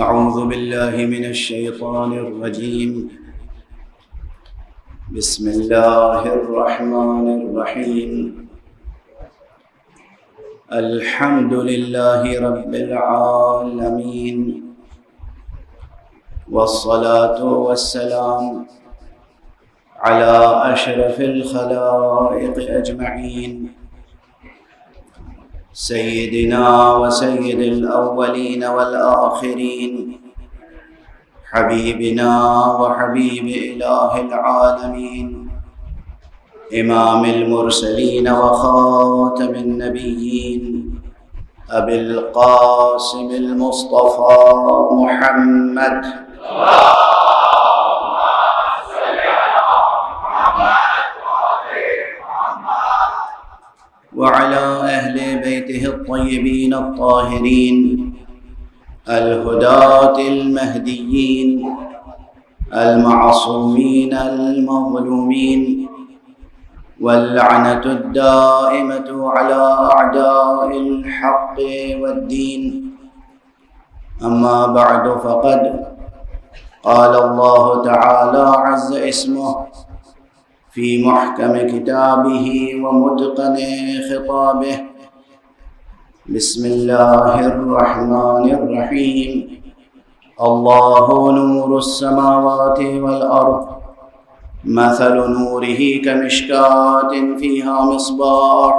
أعوذ بالله من الشيطان الرجيم. بسم الله الرحمن الرحيم. الحمد لله رب العالمين، والصلاة والسلام على أشرف الخلائق أجمعين، سيدنا وسيد الأولين والآخرين، حبيبنا وحبيب إله العالمين، إمام المرسلين وخاتم النبيين، أبي القاسم المصطفى محمد وعلى أهل بيته الطيبين الطاهرين الهداة المهديين المعصومين المظلومين، واللعنة الدائمة على أعداء الحق والدين. أما بعد، فقد قال الله تعالى عز اسمه في محكم كتابه ومتقن خطابه: بسم الله الرحمن الرحيم. الله نور السماوات والأرض، مثل نوره كمشكاة فيها مصباح،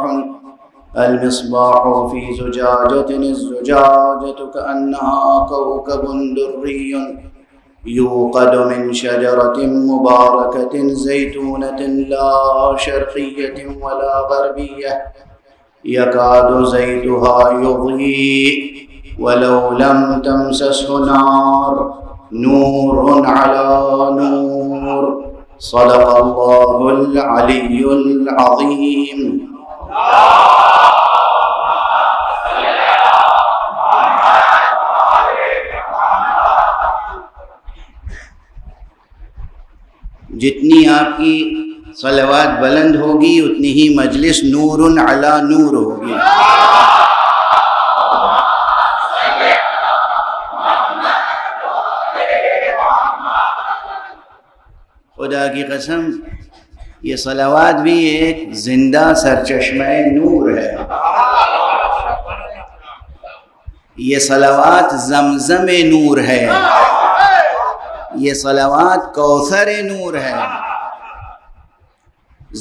المصباح في زجاجة، الزجاجة كأنها كوكب دري يوقد من شجرة مباركة زيتونة لا شرقية ولا غربية، يكاد زيتها يضيء ولو لم تمسسه نار، نور على نور. صدق الله العلي العظيم. جتنی آپ کی صلوات بلند ہوگی اتنی ہی مجلس نور علی نور ہوگی. خدا کی قسم یہ صلوات بھی ایک زندہ سرچشمہ نور ہے. یہ صلوات زمزم نور ہے، یہ صلوات کوثر نور ہے.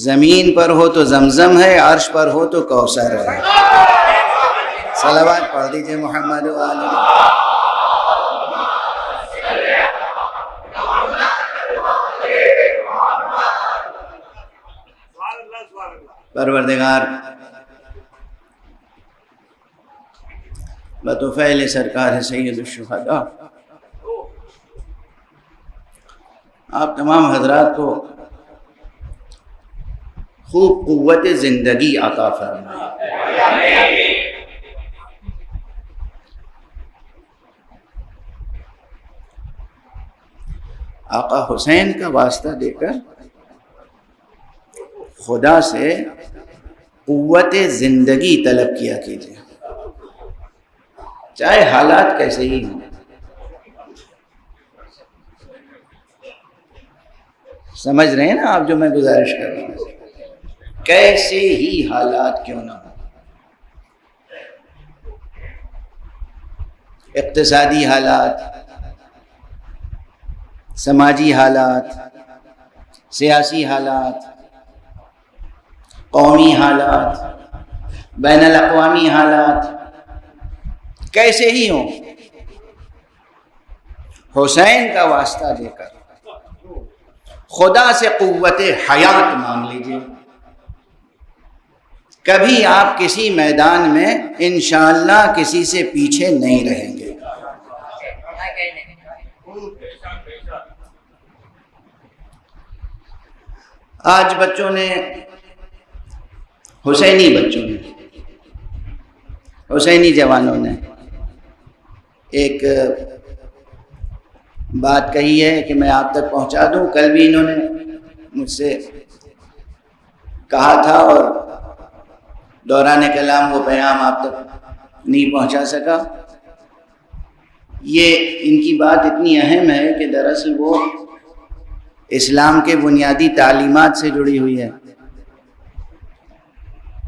زمین پر ہو تو زمزم ہے، عرش پر ہو تو کوثر ہے. صلوات پڑھ دیجئے محمد و آلہ. پروردگار بطفیل سرکار سید الشہداء آپ تمام حضرات کو خوب قوت زندگی عطا فرمائے. آقا حسین کا واسطہ دے کر خدا سے قوت زندگی طلب کیا کیجیے، چاہے حالات کیسے ہی ہوں. سمجھ رہے ہیں نا آپ جو میں گزارش کر رہا ہوں؟ کیسے ہی حالات کیوں نہ ہوں، اقتصادی حالات، سماجی حالات، سیاسی حالات، قومی حالات، بین الاقوامی حالات، کیسے ہی ہوں، حسین کا واسطہ دے کر خدا سے قوت حیات مانگ لیجیے. کبھی آپ کسی میدان میں انشاءاللہ کسی سے پیچھے نہیں رہیں گے. آج بچوں نے حسینی جوانوں نے ایک بات کہی ہے کہ میں آپ تک پہنچا دوں. کل بھی انہوں نے مجھ سے کہا تھا اور دوران کلام وہ پیغام آپ تک نہیں پہنچا سکا. یہ ان کی بات اتنی اہم ہے کہ دراصل وہ اسلام کے بنیادی تعلیمات سے جڑی ہوئی ہے،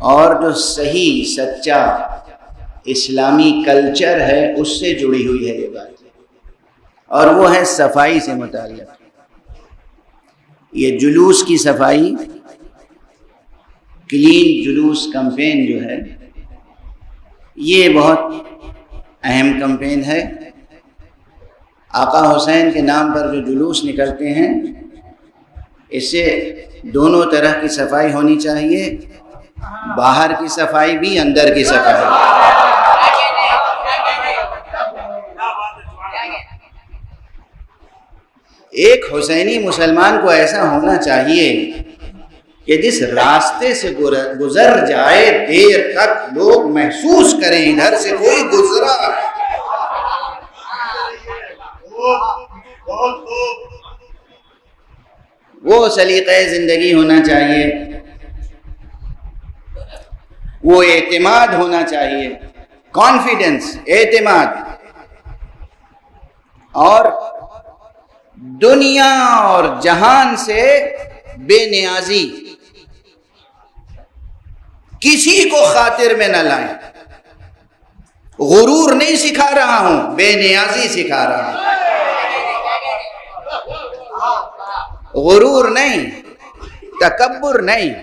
اور جو صحیح سچا اسلامی کلچر ہے اس سے جڑی ہوئی ہے یہ بات، اور وہ ہے صفائی سے متعلق۔ یہ جلوس کی صفائی، کلین جلوس کمپین جو ہے، یہ بہت اہم کمپین ہے۔ آقا حسین کے نام پر جو جلوس نکلتے ہیں، اس سے دونوں طرح کی صفائی ہونی چاہیے، باہر کی صفائی بھی، اندر کی صفائی۔ ایک حسینی مسلمان کو ایسا ہونا چاہیے کہ جس راستے سے گزر جائے دیر تک لوگ محسوس کریں ادھر سے کوئی گزرا ہے۔ وہ سلیقہ زندگی ہونا چاہیے، وہ اعتماد ہونا چاہیے، کانفیڈنس، اعتماد، اور دنیا اور جہان سے بے نیازی، کسی کو خاطر میں نہ لائیں۔ غرور نہیں سکھا رہا ہوں، بے نیازی سکھا رہا ہوں۔ غرور نہیں، تکبر نہیں۔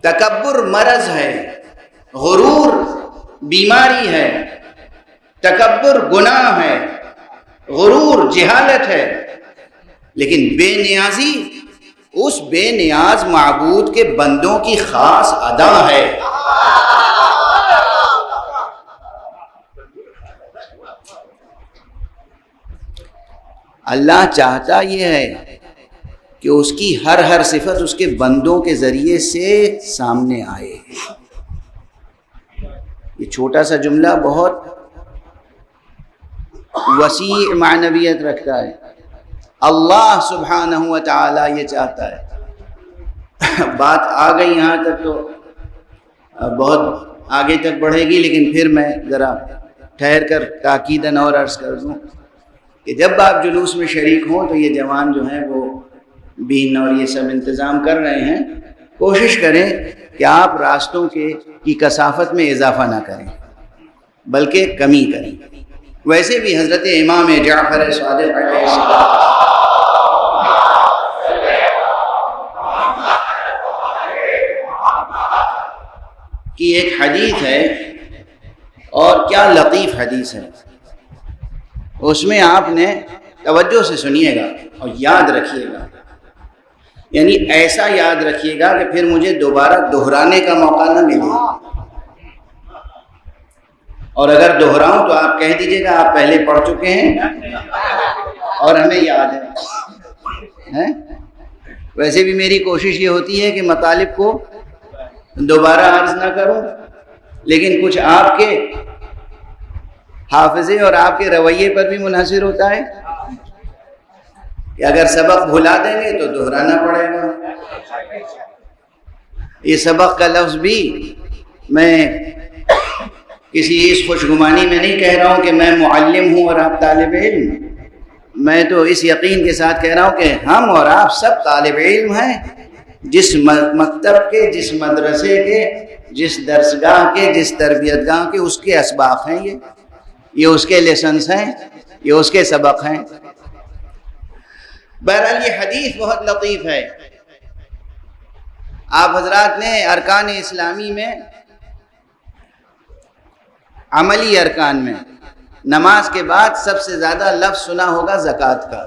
تکبر مرض ہے، غرور بیماری ہے، تکبر گناہ ہے، غرور جہالت ہے، لیکن بے نیازی اس بے نیاز معبود کے بندوں کی خاص ادا ہے۔ اللہ چاہتا یہ ہے کہ اس کی ہر صفت اس کے بندوں کے ذریعے سے سامنے آئے۔ یہ چھوٹا سا جملہ بہت وسیع معنویت رکھتا ہے۔ اللہ سبحانہ و تعالی یہ چاہتا ہے۔ بات آ گئی یہاں تک تو بہت آگے تک بڑھے گی، لیکن پھر میں ذرا ٹھہر کر تاکیداً اور عرض کر دوں کہ جب آپ جلوس میں شریک ہوں تو یہ جوان جو ہیں وہ بین اور یہ سب انتظام کر رہے ہیں، کوشش کریں کہ آپ راستوں کی کثافت میں اضافہ نہ کریں بلکہ کمی کریں۔ ویسے بھی حضرت امام جعفر صادق علیہ السلام کی ایک حدیث ہے، اور کیا لطیف حدیث ہے۔ اس میں آپ نے توجہ سے سنیے گا اور یاد رکھیے گا، یعنی ایسا یاد رکھیے گا کہ پھر مجھے دوبارہ دہرانے کا موقع نہ ملے، اور اگر دہراؤں تو آپ کہہ دیجئے گا آپ پہلے پڑھ چکے ہیں اور ہمیں یاد ہے۔ ویسے بھی میری کوشش یہ ہوتی ہے کہ مطالب کو دوبارہ عرض نہ کروں، لیکن کچھ آپ کے حافظے اور آپ کے رویے پر بھی منحصر ہوتا ہے کہ اگر سبق بھلا دیں گے تو دہرانا پڑے گا۔ یہ سبق کا لفظ بھی میں کسی اس خوشگمانی میں نہیں کہہ رہا ہوں کہ میں معلم ہوں اور آپ طالب علم، میں تو اس یقین کے ساتھ کہہ رہا ہوں کہ ہم اور آپ سب طالب علم ہیں، جس مکتب کے، جس مدرسے کے، جس درسگاہ کے، جس تربیت گاہ کے، اس کے اسباق ہیں، یہ اس کے لیسنس ہیں، یہ اس کے سبق ہیں۔ بہرحال یہ حدیث بہت لطیف ہے۔ آپ حضرات نے ارکان اسلامی میں، عملی ارکان میں، نماز کے بعد سب سے زیادہ لفظ سنا ہوگا زکوٰۃ کا۔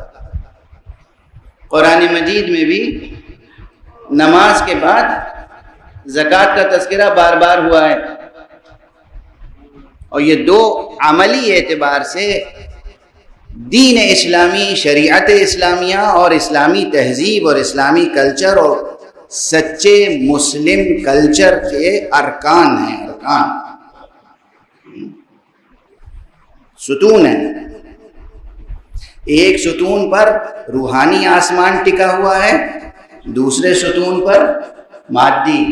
قرآن مجید میں بھی نماز کے بعد زکوٰۃ کا تذکرہ بار بار ہوا ہے، اور یہ دو عملی اعتبار سے دین اسلامی، شریعت اسلامیہ اور اسلامی تہذیب اور اسلامی کلچر اور سچے مسلم کلچر کے ارکان ہیں، ارکان، ستون ہیں۔ ایک ستون پر روحانی آسمان ٹکا ہوا ہے، دوسرے ستون پر مادی،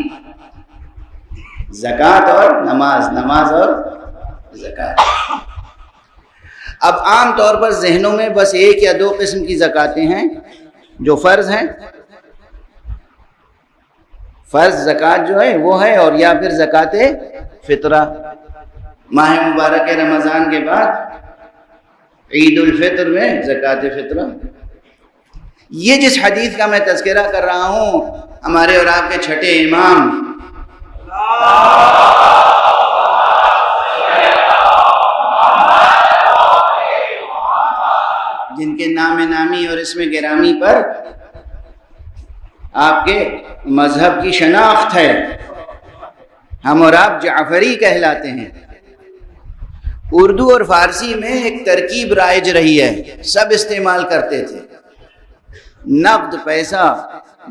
زکوٰۃ اور نماز، نماز اور زکوٰۃ۔ اب عام طور پر ذہنوں میں بس ایک یا دو قسم کی زکاتیں ہیں جو فرض ہیں. فرض زکوٰۃ جو ہے وہ ہے، اور یا پھر زکوٰۃ فطرہ. ماہ مبارک رمضان کے بعد عید الفطر میں زکوٰۃ فطرہ. یہ جس حدیث کا میں تذکرہ کر رہا ہوں، ہمارے اور آپ کے چھٹے امام جن کے نام نامی اور اسم گرامی پر آپ کے مذہب کی شناخت ہے، ہم اور آپ جعفری کہلاتے ہیں. اردو اور فارسی میں ایک ترکیب رائج رہی ہے، سب استعمال کرتے تھے. نقد پیسہ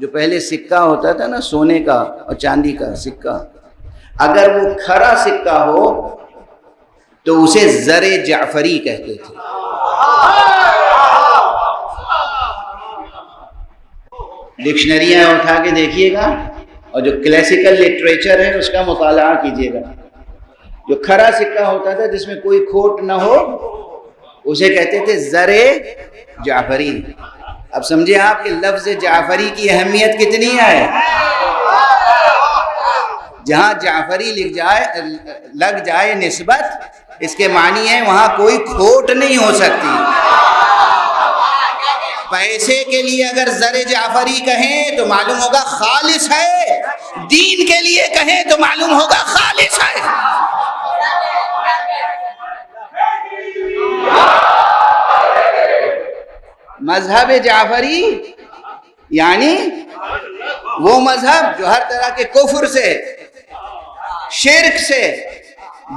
جو پہلے سکہ ہوتا تھا نا، سونے کا اور چاندی کا سکہ، اگر وہ کھرا سکہ ہو تو اسے زر جعفری کہتے تھے. ڈکشنریاں اٹھا کے دیکھیے گا اور جو کلاسیکل لٹریچر ہے اس کا مطالعہ کیجیے گا. جو کھرا سکہ ہوتا تھا جس میں کوئی کھوٹ نہ ہو اسے کہتے تھے زر جعفری. اب سمجھے آپ کہ لفظ جعفری کی اہمیت کتنی ہے. جہاں جعفری لگ جائے نسبت، اس کے معنی ہے وہاں کوئی کھوٹ نہیں ہو سکتی. پیسے کے لیے اگر زر جعفری کہیں تو معلوم ہوگا خالص ہے، دین کے لیے کہیں تو معلوم ہوگا خالص ہے. مذہب جعفری یعنی وہ مذہب جو ہر طرح کے کفر سے، شرک سے،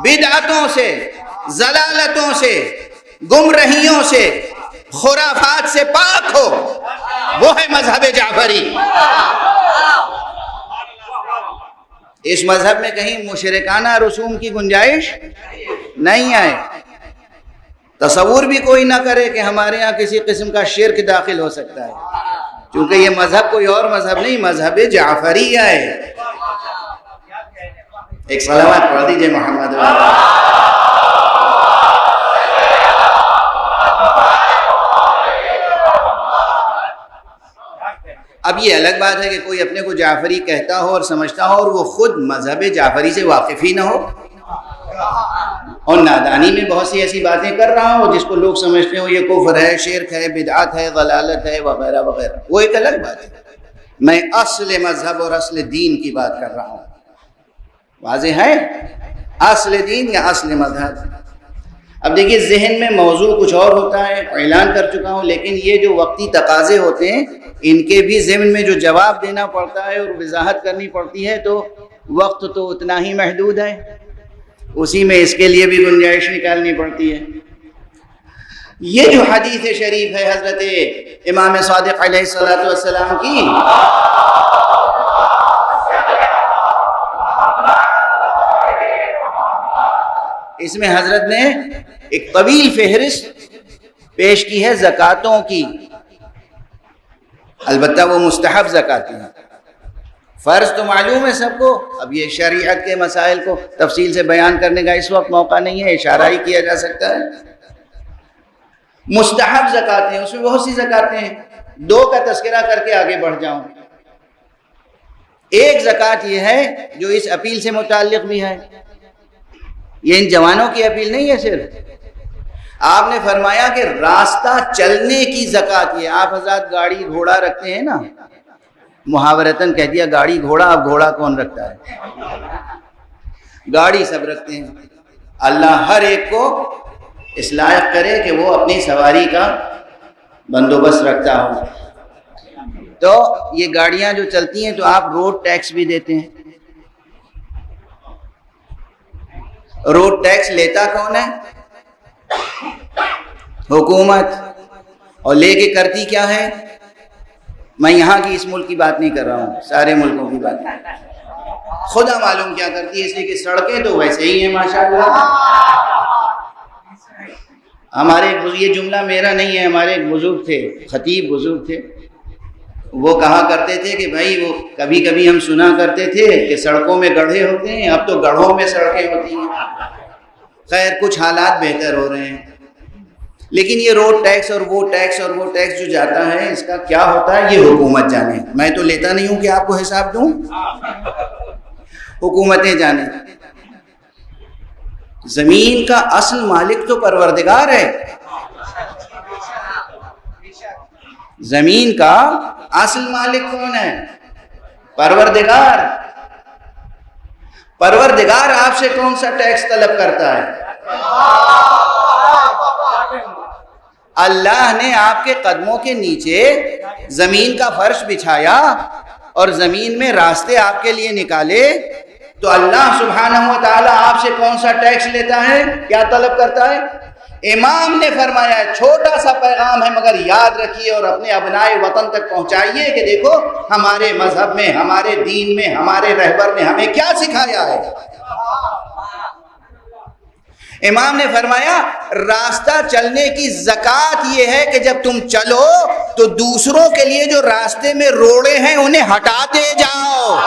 بدعتوں سے، ضلالتوں سے، گمراہیوں سے، خرافات سے پاک ہو، وہ ہے مذہب جعفری. اس مذہب میں کہیں مشرکانہ رسوم کی گنجائش نہیں ہے. تصور بھی کوئی نہ کرے کہ ہمارے ہاں کسی قسم کا شرک داخل ہو سکتا ہے، کیونکہ یہ مذہب کوئی اور مذہب نہیں، مذہب جعفری ہے. ایک صلوات پڑھ دیجئے محمد. اب یہ الگ بات ہے کہ کوئی اپنے کو جعفری کہتا ہو اور سمجھتا ہو اور وہ خود مذہب جعفری سے واقف ہی نہ ہو، اور نادانی میں بہت سی ایسی باتیں کر رہا ہو جس کو لوگ سمجھتے ہو یہ کفر ہے، شرک ہے، بدعت ہے، ضلالت ہے، وغیرہ وغیرہ. وہ ایک الگ بات ہے. میں اصل مذہب اور اصل دین کی بات کر رہا ہوں. واضح ہے؟ اصل دین یا اصل مذہب. اب دیکھیے ذہن میں موضوع کچھ اور ہوتا ہے، اعلان کر چکا ہوں، لیکن یہ جو وقتی تقاضے ہوتے ہیں ان کے بھی ضمن میں جو جواب دینا پڑتا ہے اور وضاحت کرنی پڑتی ہے تو وقت تو اتنا ہی محدود ہے، اسی میں اس کے لیے بھی گنجائش نکالنی پڑتی ہے. یہ جو حدیث شریف ہے حضرت امام صادق علیہ الصلوۃ والسلام کی، اس میں حضرت نے ایک طویل فہرست پیش کی ہے زکاتوں کی. البتہ وہ مستحب زکات ہیں، فرض تو معلوم ہے سب کو. اب یہ شریعت کے مسائل کو تفصیل سے بیان کرنے کا اس وقت موقع نہیں ہے، اشارہ ہی کیا جا سکتا ہے. مستحب زکاتیں، اس میں بہت سی زکاتیں ہیں، دو کا تذکرہ کر کے آگے بڑھ جاؤں. ایک زکات یہ ہے جو اس اپیل سے متعلق بھی ہے، یہ ان جوانوں کی اپیل نہیں ہے صرف. آپ نے فرمایا کہ راستہ چلنے کی زکات. یہ آپ حضرات گاڑی گھوڑا رکھتے ہیں نا، محاورتاً کہہ دیا گاڑی گھوڑا. اب گھوڑا کون رکھتا ہے؟ گاڑی سب رکھتے ہیں. اللہ ہر ایک کو اس لائق کرے کہ وہ اپنی سواری کا بندوبست رکھتا ہو. تو یہ گاڑیاں جو چلتی ہیں تو آپ روڈ ٹیکس بھی دیتے ہیں. روڈ ٹیکس لیتا کون ہے؟ حکومت. اور لے کے کرتی کیا ہے؟ میں یہاں کی اس ملک کی بات نہیں کر رہا ہوں، سارے ملکوں کی بات. خدا معلوم کیا کرتی ہے، اس لیے کہ سڑکیں تو ویسے ہی ہیں ماشاءاللہ. ہمارے یہ جملہ میرا نہیں ہے، ہمارے ایک بزرگ تھے، خطیب بزرگ تھے، وہ کہا کرتے تھے کہ بھائی وہ کبھی کبھی ہم سنا کرتے تھے کہ سڑکوں میں گڑھے ہوتے ہیں، اب تو گڑھوں میں سڑکیں ہوتی ہیں. خیر کچھ حالات بہتر ہو رہے ہیں. لیکن یہ روڈ ٹیکس اور وہ ٹیکس اور وہ ٹیکس جو جاتا ہے اس کا کیا ہوتا ہے یہ حکومت جانے. میں تو لیتا نہیں ہوں کہ آپ کو حساب دوں، حکومتیں جانے. زمین کا اصل مالک تو پروردگار ہے. زمین کا اصل مالک کون ہے؟ پروردگار. پروردگار آپ سے کون سا ٹیکس طلب کرتا ہے؟ اللہ نے آپ کے قدموں کے نیچے زمین کا فرش بچھایا اور زمین میں راستے آپ کے لیے نکالے، تو اللہ سبحانہ و تعالی آپ سے کون سا ٹیکس لیتا ہے، کیا طلب کرتا ہے؟ امام نے فرمایا چھوٹا سا پیغام ہے مگر یاد رکھیے اور اپنے ابنائے وطن تک پہنچائیے کہ دیکھو ہمارے مذہب میں، ہمارے دین میں، ہمارے رہبر نے ہمیں کیا سکھایا ہے. امام نے فرمایا راستہ چلنے کی زکوٰۃ یہ ہے کہ جب تم چلو تو دوسروں کے لیے جو راستے میں روڑے ہیں انہیں ہٹاتے جاؤ.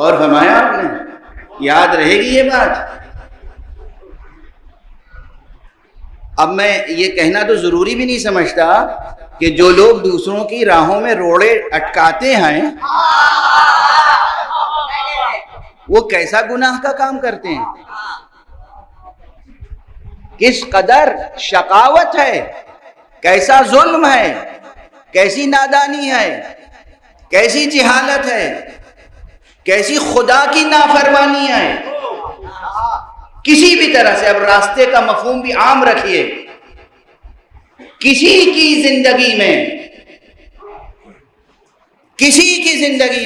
اور فرمایا آپ نے، یاد رہے گی یہ بات. اب میں یہ کہنا تو ضروری بھی نہیں سمجھتا کہ جو لوگ دوسروں کی راہوں میں روڑے اٹکاتے ہیں وہ کیسا گناہ کا کام کرتے ہیں، کس قدر شقاوت ہے، کیسا ظلم ہے، کیسی نادانی ہے، کیسی جہالت ہے، کیسی خدا کی نافرمانی ہے. کسی بھی طرح سے اب راستے کا مفہوم بھی عام رکھیے. کسی کی زندگی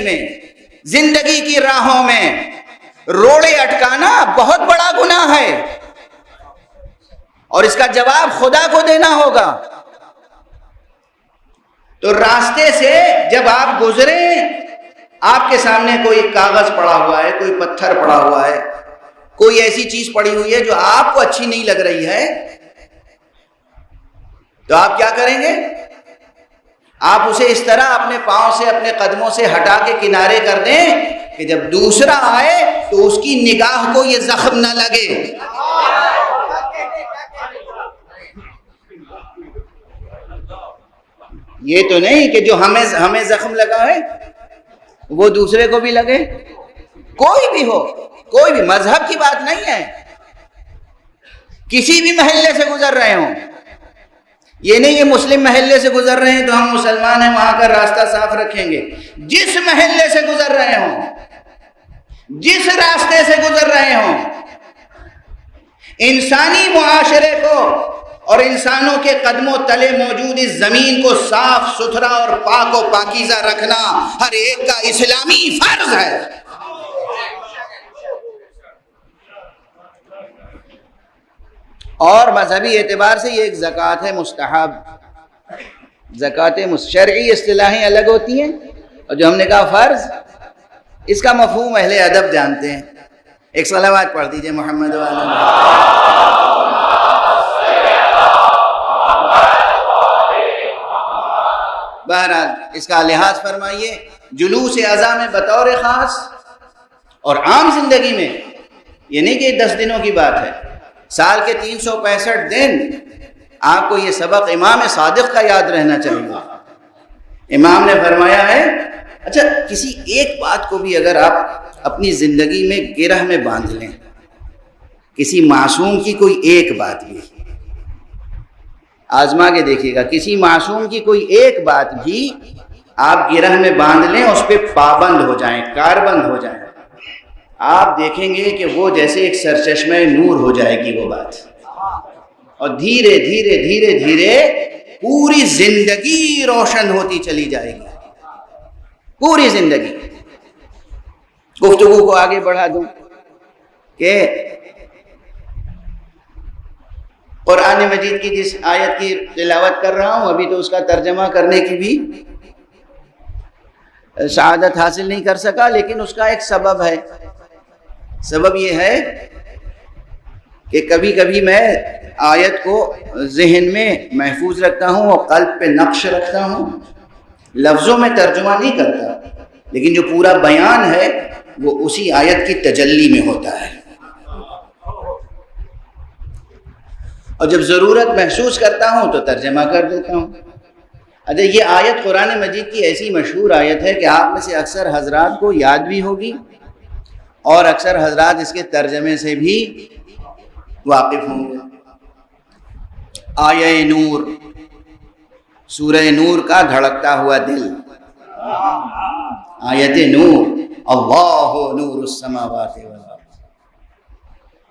میں زندگی کی راہوں میں روڑے اٹکانا بہت بڑا گناہ ہے اور اس کا جواب خدا کو دینا ہوگا. تو راستے سے جب آپ گزریں، آپ کے سامنے کوئی کاغذ پڑا ہوا ہے، کوئی پتھر پڑا ہوا ہے، کوئی ایسی چیز پڑی ہوئی ہے جو آپ کو اچھی نہیں لگ رہی ہے، تو آپ کیا کریں گے؟ آپ اسے اس طرح اپنے پاؤں سے، اپنے قدموں سے ہٹا کے کنارے کر دیں کہ جب دوسرا آئے تو اس کی نگاہ کو یہ زخم نہ لگے. یہ تو نہیں کہ جو ہمیں زخم لگا ہے وہ دوسرے کو بھی لگے. کوئی بھی ہو، کوئی بھی، مذہب کی بات نہیں ہے. کسی بھی محلے سے گزر رہے ہوں، یہ نہیں کہ مسلم محلے سے گزر رہے ہیں تو ہم مسلمان ہیں وہاں کا راستہ صاف رکھیں گے. جس محلے سے گزر رہے ہوں، جس راستے سے گزر رہے ہوں، انسانی معاشرے کو اور انسانوں کے قدموں تلے موجود اس زمین کو صاف ستھرا اور پاک و پاکیزہ رکھنا ہر ایک کا اسلامی فرض ہے. اور مذہبی اعتبار سے یہ ایک زکوٰۃ ہے مستحب. زکوٰۃ شرعی اصطلاحیں الگ ہوتی ہیں اور جو ہم نے کہا فرض، اس کا مفہوم اہل ادب جانتے ہیں. ایک صلوات پڑھ دیجئے محمد وعلی. بہرحال اس کا لحاظ فرمائیے. جلوس اعضاء میں بطور خاص اور عام زندگی میں، یہ نہیں کہ 10 دنوں کی بات ہے، سال کے 365 دن آپ کو یہ سبق امام صادق کا یاد رہنا چاہیے. امام نے فرمایا ہے، اچھا کسی ایک بات کو بھی اگر آپ اپنی زندگی میں گرہ میں باندھ لیں، کسی معصوم کی کوئی ایک بات بھی آزما کے دیکھیے گا، کسی معصوم کی کوئی ایک بات بھی آپ گرہ میں باندھ لیں، اس پہ پابند ہو جائیں، کاربند ہو جائیں، آپ دیکھیں گے کہ وہ جیسے ایک سرچشمہ نور ہو جائے گی وہ بات، اور دھیرے دھیرے دھیرے دھیرے پوری زندگی روشن ہوتی چلی جائے گی. پوری زندگی. گفتگو کو آگے بڑھا دوں کہ قرآن مجید کی جس آیت کی تلاوت کر رہا ہوں ابھی تو اس کا ترجمہ کرنے کی بھی سعادت حاصل نہیں کر سکا، لیکن اس کا ایک سبب ہے. سبب یہ ہے کہ کبھی کبھی میں آیت کو ذہن میں محفوظ رکھتا ہوں اور قلب پہ نقش رکھتا ہوں، لفظوں میں ترجمہ نہیں کرتا، لیکن جو پورا بیان ہے وہ اسی آیت کی تجلی میں ہوتا ہے. اور جب ضرورت محسوس کرتا ہوں تو ترجمہ کر دیتا ہوں. اچھا، یہ آیت قرآن مجید کی ایسی مشہور آیت ہے کہ آپ میں سے اکثر حضرات کو یاد بھی ہوگی اور اکثر حضرات اس کے ترجمے سے بھی واقف ہوں گے. آیہ نور، سورہ نور کا دھڑکتا ہوا دل. آیت نور، اللہ نور السماوات والارض،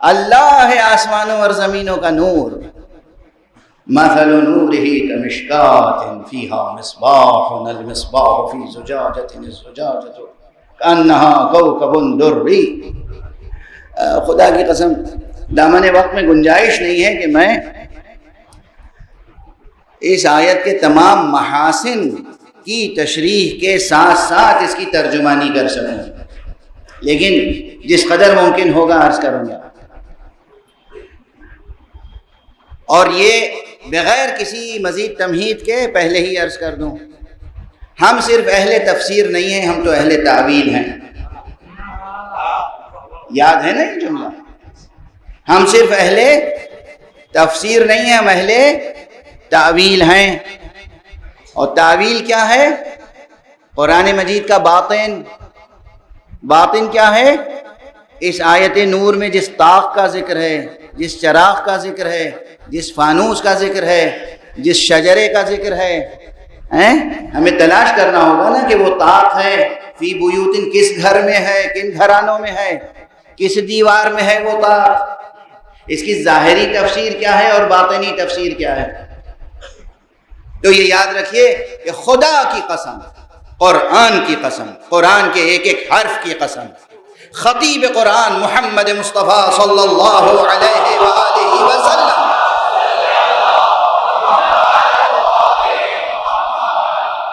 اللہ ہے آسمانوں اور زمینوں کا نور. مثل نورہ کمشکاۃ فیہا مصباح، المصباح فی زجاجۃ، الزجاجۃ کأنہا کوکب دری. خدا کی قسم دامن وقت میں گنجائش نہیں ہے کہ میں اس آیت کے تمام محاسن کی تشریح کے ساتھ ساتھ اس کی ترجمانی کر سکوں، لیکن جس قدر ممکن ہوگا عرض کروں گا. اور یہ بغیر کسی مزید تمہید کے پہلے ہی عرض کر دوں، ہم صرف اہل تفسیر نہیں ہیں، ہم تو اہل تعویل ہیں. یاد ہے نا یہ جملہ؟ ہم صرف اہل تفسیر نہیں ہیں، ہم اہل تعویل ہیں. اور تعویل کیا ہے؟ قرآن مجید کا باطن. باطن کیا ہے؟ اس آیت نور میں جس طاق کا ذکر ہے، جس چراغ کا ذکر ہے، جس فانوس کا ذکر ہے، جس شجرے کا ذکر ہے، ہمیں تلاش کرنا ہوگا نا کہ وہ طاق ہے فی بیوت، کس گھر میں ہے، کن گھرانوں میں ہے، کس دیوار میں ہے وہ طاق. اس کی ظاہری تفسیر کیا ہے اور باطنی تفسیر کیا ہے؟ تو یہ یاد رکھیے کہ خدا کی قسم، قرآن کی قسم، قرآن کے ایک ایک حرف کی قسم، خطیب قرآن محمد مصطفیٰ صلی اللہ علیہ وآلہ وسلم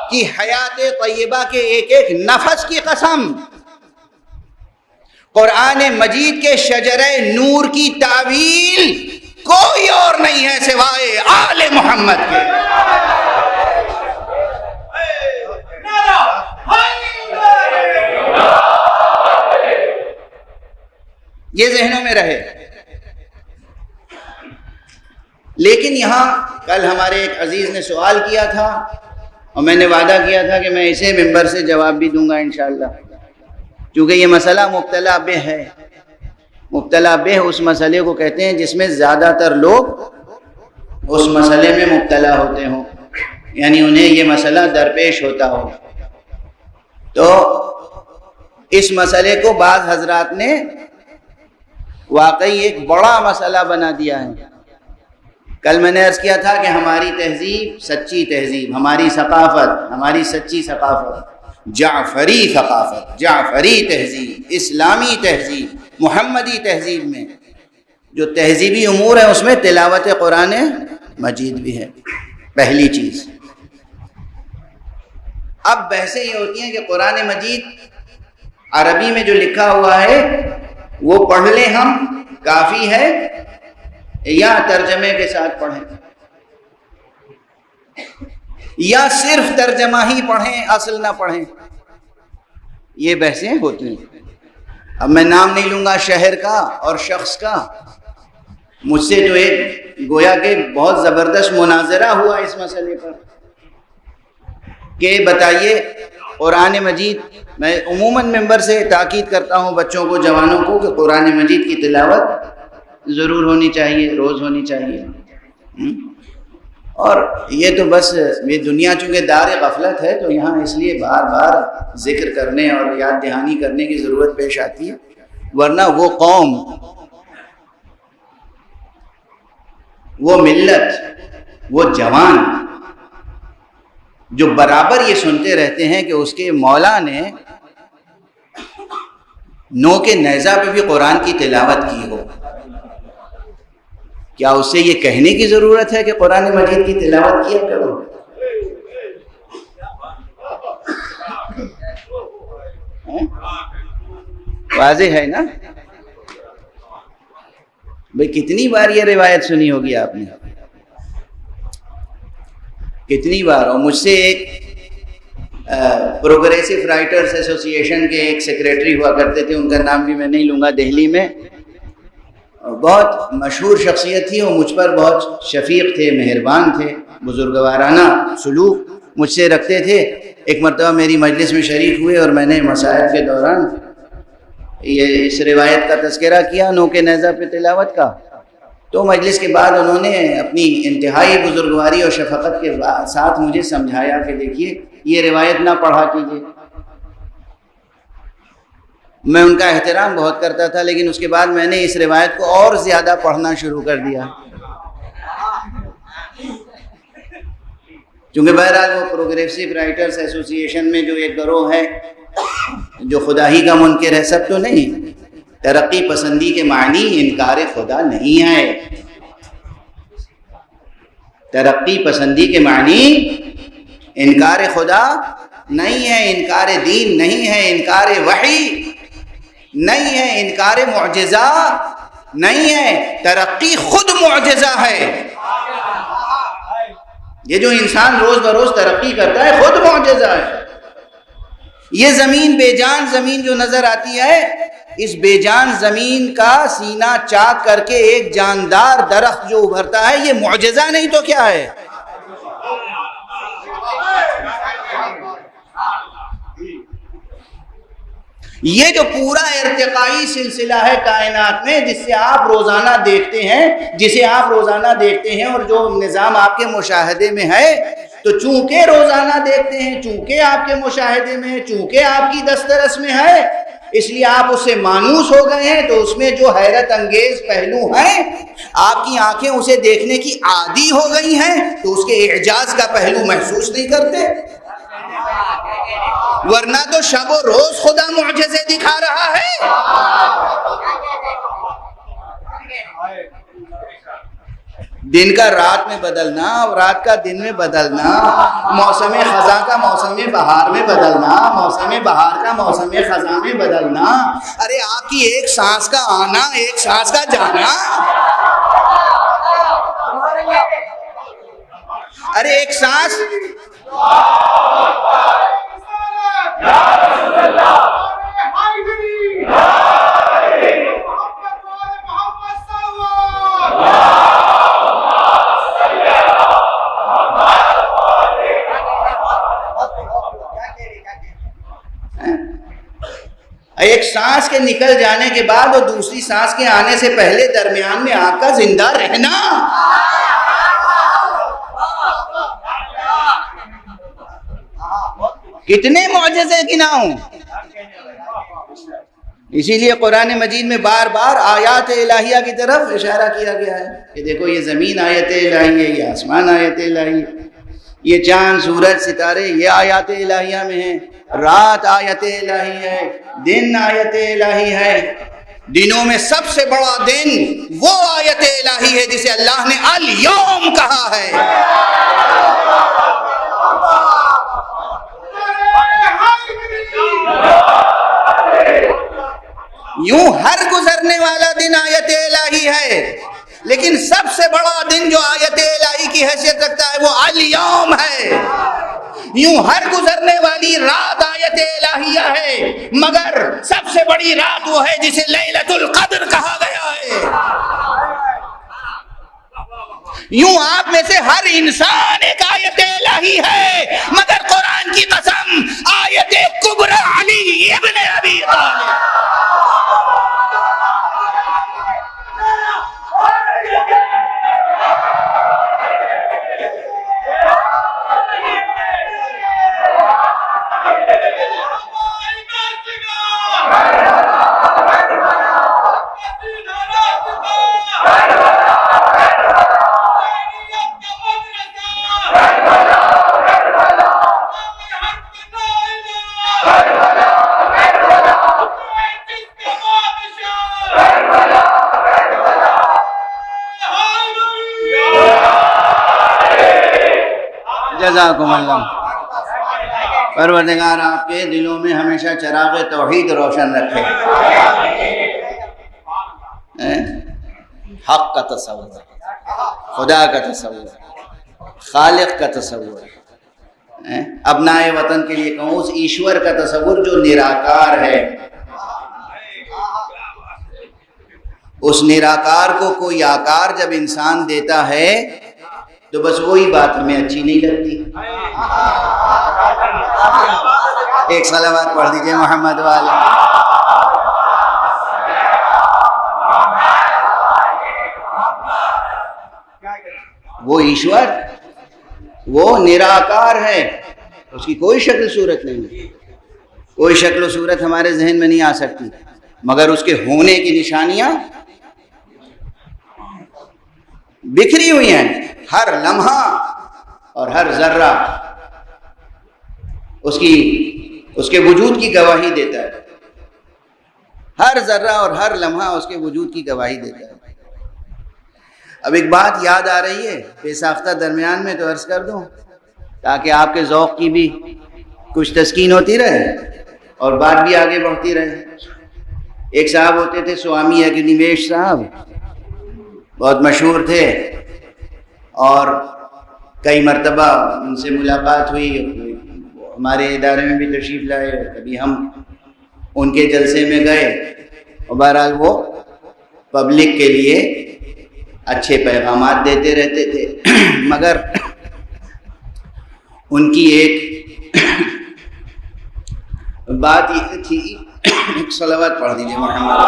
کی حیات طیبہ کے ایک ایک نفس کی قسم، قرآن مجید کے شجرہ نور کی تعویل کوئی اور نہیں ہے سوائے آل محمد کے. یہ ذہنوں میں رہے. لیکن یہاں کل ہمارے ایک عزیز نے سوال کیا تھا اور میں نے وعدہ کیا تھا کہ میں اسے ممبر سے جواب بھی دوں گا انشاءاللہ، کیونکہ یہ مسئلہ مبتلا بہ ہے. مبتلا بہ اس مسئلے کو کہتے ہیں جس میں زیادہ تر لوگ اس مسئلے میں مبتلا ہوتے ہوں، یعنی انہیں یہ مسئلہ درپیش ہوتا ہو. تو اس مسئلے کو بعض حضرات نے واقعی ایک بڑا مسئلہ بنا دیا ہے. کل میں نے عرض کیا تھا کہ ہماری تہذیب سچی تہذیب، ہماری ثقافت، ہماری سچی ثقافت، جعفری ثقافت، جعفری تہذیب، اسلامی تہذیب، محمدی تہذیب میں جو تہذیبی امور ہیں اس میں تلاوت قرآن مجید بھی ہے پہلی چیز. اب بحثیں یہ ہوتی ہیں کہ قرآن مجید عربی میں جو لکھا ہوا ہے وہ پڑھ لیں ہم کافی ہے یا ترجمے کے ساتھ پڑھیں، یا صرف ترجمہ ہی پڑھیں اصل نہ پڑھیں. یہ بحثیں ہوتی ہیں. اب میں نام نہیں لوں گا شہر کا اور شخص کا. مجھ سے تو ایک گویا کہ بہت زبردست مناظرہ ہوا اس مسئلے پر کہ بتائیے قرآن مجید، میں عموماً ممبر سے تاکید کرتا ہوں بچوں کو، جوانوں کو، کہ قرآن مجید کی تلاوت ضرور ہونی چاہیے، روز ہونی چاہیے. اور یہ تو بس یہ دنیا چونکہ دار غفلت ہے تو یہاں اس لیے بار بار ذکر کرنے اور یاد دہانی کرنے کی ضرورت پیش آتی ہے. ورنہ وہ قوم، وہ ملت، وہ جوان جو برابر یہ سنتے رہتے ہیں کہ اس کے مولا نے نو کے نیزہ پہ بھی قرآن کی تلاوت کی ہو، کیا اس سے یہ کہنے کی ضرورت ہے کہ قرآن مجید کی تلاوت کیا کرو؟ واضح ہے نا بھئی؟ کتنی بار یہ روایت سنی ہوگی آپ نے، کتنی بار. اور مجھ سے ایک پروگریسو رائٹرز ایسوسی ایشن کے ایک سیکریٹری ہوا کرتے تھے، ان کا نام بھی میں نہیں لوں گا، دہلی میں بہت مشہور شخصیت تھی، اور مجھ پر بہت شفیق تھے، مہربان تھے، بزرگوارانہ سلوک مجھ سے رکھتے تھے. ایک مرتبہ میری مجلس میں شریک ہوئے اور میں نے مسائل کے دوران یہ اس روایت کا تذکرہ کیا، نوک نیزہ پہ تلاوت کا. تو مجلس کے بعد انہوں نے اپنی انتہائی بزرگواری اور شفقت کے ساتھ مجھے سمجھایا کہ دیکھیے یہ روایت نہ پڑھا کیجیے. میں ان کا احترام بہت کرتا تھا، لیکن اس کے بعد میں نے اس روایت کو اور زیادہ پڑھنا شروع کر دیا، چونکہ بہرحال وہ پروگریسو رائٹرز ایسوسی ایشن میں جو ایک گروہ ہے جو خدا ہی کا منکر ہے، سب تو نہیں. ترقی پسندی کے معنی انکار خدا نہیں ہے. ترقی پسندی کے معنی انکار خدا نہیں ہے، انکار دین نہیں ہے، انکار وحی نہیں ہے، انکار معجزہ نہیں ہے. ترقی خود معجزہ ہے. یہ جو انسان روز بروز ترقی کرتا ہے خود معجزہ ہے. یہ زمین بے جان زمین جو نظر آتی ہے، اس بے جان زمین کا سینہ چاک کر کے ایک جاندار درخت جو ابھرتا ہے، یہ معجزہ نہیں تو کیا ہے؟ یہ جو پورا ارتقائی سلسلہ ہے کائنات میں، جسے آپ روزانہ دیکھتے ہیں اور جو نظام آپ کے مشاہدے میں ہے، تو چونکہ روزانہ دیکھتے ہیں، چونکہ آپ کے مشاہدے میں ہے، چونکہ آپ کی دسترس میں ہے، اس لیے آپ اس سے مانوس ہو گئے ہیں. تو اس میں جو حیرت انگیز پہلو ہیں، آپ کی آنکھیں اسے دیکھنے کی عادی ہو گئی ہیں، تو اس کے اعجاز کا پہلو محسوس نہیں کرتے. ورنہ تو شب و روز خدا معجزے دکھا رہا ہے. دن کا رات میں بدلنا، اور رات کا دن میں بدلنا، موسم خزاں کا موسم بہار میں بدلنا، موسم بہار کا موسم خزاں میں بدلنا. ارے آپ کی ایک سانس کا آنا، ایک سانس کا جانا، ارے ایک سانس ایک سانس کے نکل جانے کے بعد اور دوسری سانس کے آنے سے پہلے درمیان میں آپ کا زندہ رہنا. کتنے معجزے گناؤں. اسی لیے قرآن مجید میں بار بار آیات الہیہ کی طرف اشارہ کیا گیا ہے کہ دیکھو یہ زمین آیت الہی ہے، یہ آسمان آیت الہی ہے، یہ چاند سورج ستارے یہ آیات الہیہ میں ہیں، رات آیت الہی ہے، دن آیت الہی ہے. دنوں میں سب سے بڑا دن وہ آیت الہی ہے جسے اللہ نے الیوم کہا ہے. یوں ہر گزرنے والا دن آیت الہی ہے، لیکن سب سے بڑا دن جو آیت الہی کی حیثیت رکھتا ہے وہ الیوم ہے. یوں ہر گزرنے والی رات آیت الہیہ ہے، مگر سب سے بڑی رات وہ ہے جسے لیلۃ القدر کہا گیا ہے. یوں آپ میں سے ہر انسان ایک آیت الہی ہے، مگر قرآن کی قسم آیت کبریٰ علی ابن ابی طالب. جزاکم اللہ. پروردگار آپ کے دلوں میں ہمیشہ چراغ توحید روشن رکھے، حق کا تصور، خدا کا تصور، خالق کا تصور، ابنائے وطن کے لیے کہوں اس ایشور کا تصور جو نراکار ہے۔ اس نراکار کو کوئی آکار جب انسان دیتا ہے تو بس وہی بات ہمیں اچھی نہیں لگتی۔ ایک صلوات پڑھ دیجئے محمد والے۔ وہ ایشور، وہ نراکار ہے، اس کی کوئی شکل صورت نہیں ہے، کوئی شکل و صورت ہمارے ذہن میں نہیں آ سکتی، مگر اس کے ہونے کی نشانیاں بکھری ہوئی ہیں۔ ہر لمحہ اور ہر ذرہ اس کے وجود کی گواہی دیتا ہے، ہر ذرہ اور ہر لمحہ اس کے وجود کی گواہی دیتا ہے۔ اب ایک بات یاد آ رہی ہے بے ساختہ درمیان میں، تو عرض کر دوں تاکہ آپ کے ذوق کی بھی کچھ تسکین ہوتی رہے اور بات بھی آگے بڑھتی رہے۔ ایک صاحب ہوتے تھے سوامی اگنیویش صاحب، بہت مشہور تھے، اور کئی مرتبہ ان سے ملاقات ہوئی، ہمارے ادارے میں بھی تشریف لائے، کبھی ہم ان کے جلسے میں گئے، اور بہرحال وہ پبلک کے لیے اچھے پیغامات دیتے رہتے تھے، مگر ان کی ایک بات یہ تھی، ایک صلوات پڑھ دیجیے محمد۔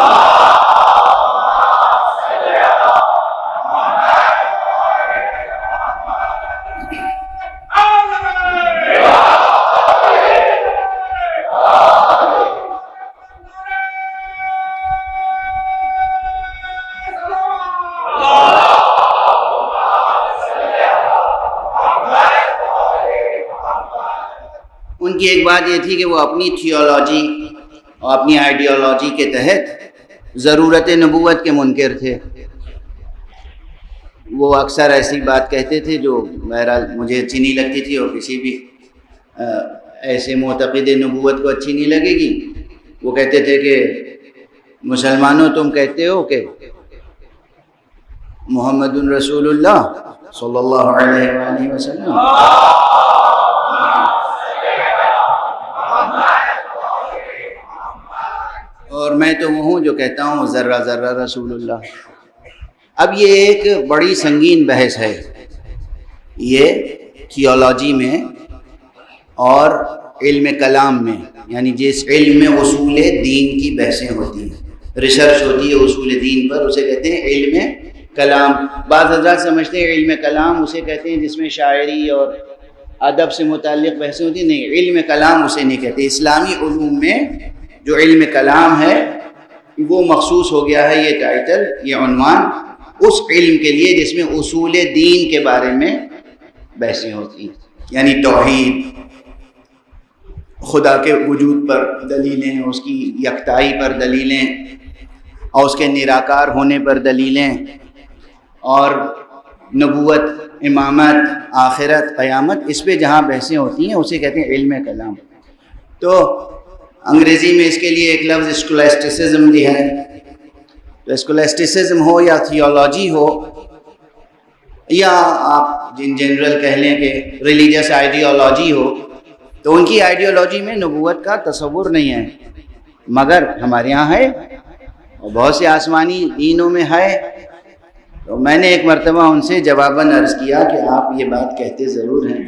ان کی ایک بات یہ تھی کہ وہ اپنی تھیولوجی اور اپنی آئیڈیالوجی کے تحت ضرورت نبوت کے منکر تھے۔ وہ اکثر ایسی بات کہتے تھے جو بہرحال مجھے اچھی نہیں لگتی تھی، اور کسی بھی ایسے معتقد نبوت کو اچھی نہیں لگے گی۔ وہ کہتے تھے کہ مسلمانوں تم کہتے ہو کہ محمد رسول اللہ صلی اللہ علیہ وآلہ وسلم اور میں تو وہ ہوں جو کہتا ہوں ذرہ ذرہ رسول اللہ۔ اب یہ ایک بڑی سنگین بحث ہے، یہ تھیولوجی میں اور علم کلام میں، یعنی جس علم میں اصول دین کی بحثیں ہوتی ہیں، ریسرچ ہوتی ہے اصول دین پر، اسے کہتے ہیں علم کلام۔ بعض حضرات سمجھتے ہیں علم کلام اسے کہتے ہیں جس میں شاعری اور ادب سے متعلق بحثیں ہوتی ہیں، نہیں، علم کلام اسے نہیں کہتے۔ اسلامی علوم میں جو علم کلام ہے وہ مخصوص ہو گیا ہے یہ ٹائٹل، یہ عنوان اس علم کے لیے جس میں اصول دین کے بارے میں بحثیں ہوتی ہیں، یعنی توحید، خدا کے وجود پر دلیلیں، اس کی یکتائی پر دلیلیں، اور اس کے نراکار ہونے پر دلیلیں، اور نبوت، امامت، آخرت، قیامت، اس پہ جہاں بحثیں ہوتی ہیں اسے کہتے ہیں علم کلام۔ تو انگریزی میں اس کے لیے ایک لفظ اسکولاسٹسزم بھی ہے۔ تو اسکولاسٹسزم ہو یا تھیولوجی ہو، یا آپ جن جنرل کہہ لیں کہ ریلیجس آئیڈیالوجی ہو، تو ان کی آئیڈیالوجی میں نبوت کا تصور نہیں ہے، مگر ہمارے یہاں ہے اور بہت سے آسمانی دینوں میں ہے۔ تو میں نے ایک مرتبہ ان سے جواباً عرض کیا کہ آپ یہ بات کہتے ضرور ہیں،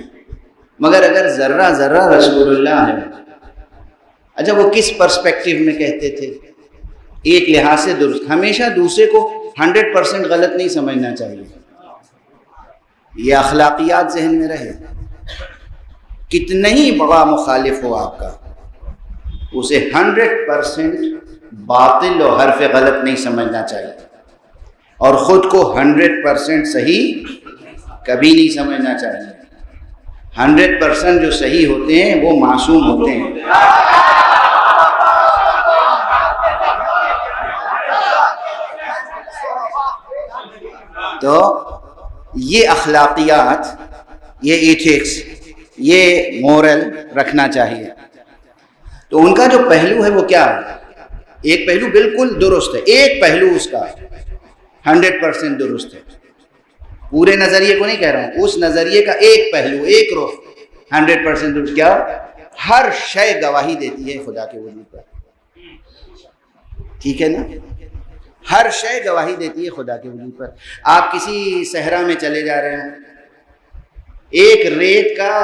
مگر اگر ذرہ ذرہ رسول اللہ ہے، اچھا وہ کس پرسپیکٹیو میں کہتے تھے؟ ایک لحاظ سے درست، ہمیشہ دوسرے کو 100% غلط نہیں سمجھنا چاہیے، یہ اخلاقیات ذہن میں رہے۔ کتنا ہی بڑا مخالف ہو آپ کا، اسے 100% باطل و حرف غلط نہیں سمجھنا چاہیے، اور خود کو 100% صحیح کبھی نہیں سمجھنا چاہیے۔ 100% جو صحیح ہوتے ہیں وہ معصوم ہوتے ہیں۔ تو یہ اخلاقیات، یہ ایتھکس، یہ مورل رکھنا چاہیے. تو ان کا جو پہلو ہے وہ کیا ہے؟ ایک پہلو بالکل درست ہے، ایک پہلو اس کا 100% درست ہے. پورے نظریے کو نہیں کہہ رہا ہوں، اس نظریے کا ایک پہلو، ایک رخ 100% درست. کیا؟ ہر شے گواہی دیتی ہے خدا کے وجود پر. ٹھیک ہے نا؟ ہر شے گواہی دیتی ہے خدا کے وجود پر. آپ کسی صحرا میں چلے جا رہے ہیں، ایک ریت کا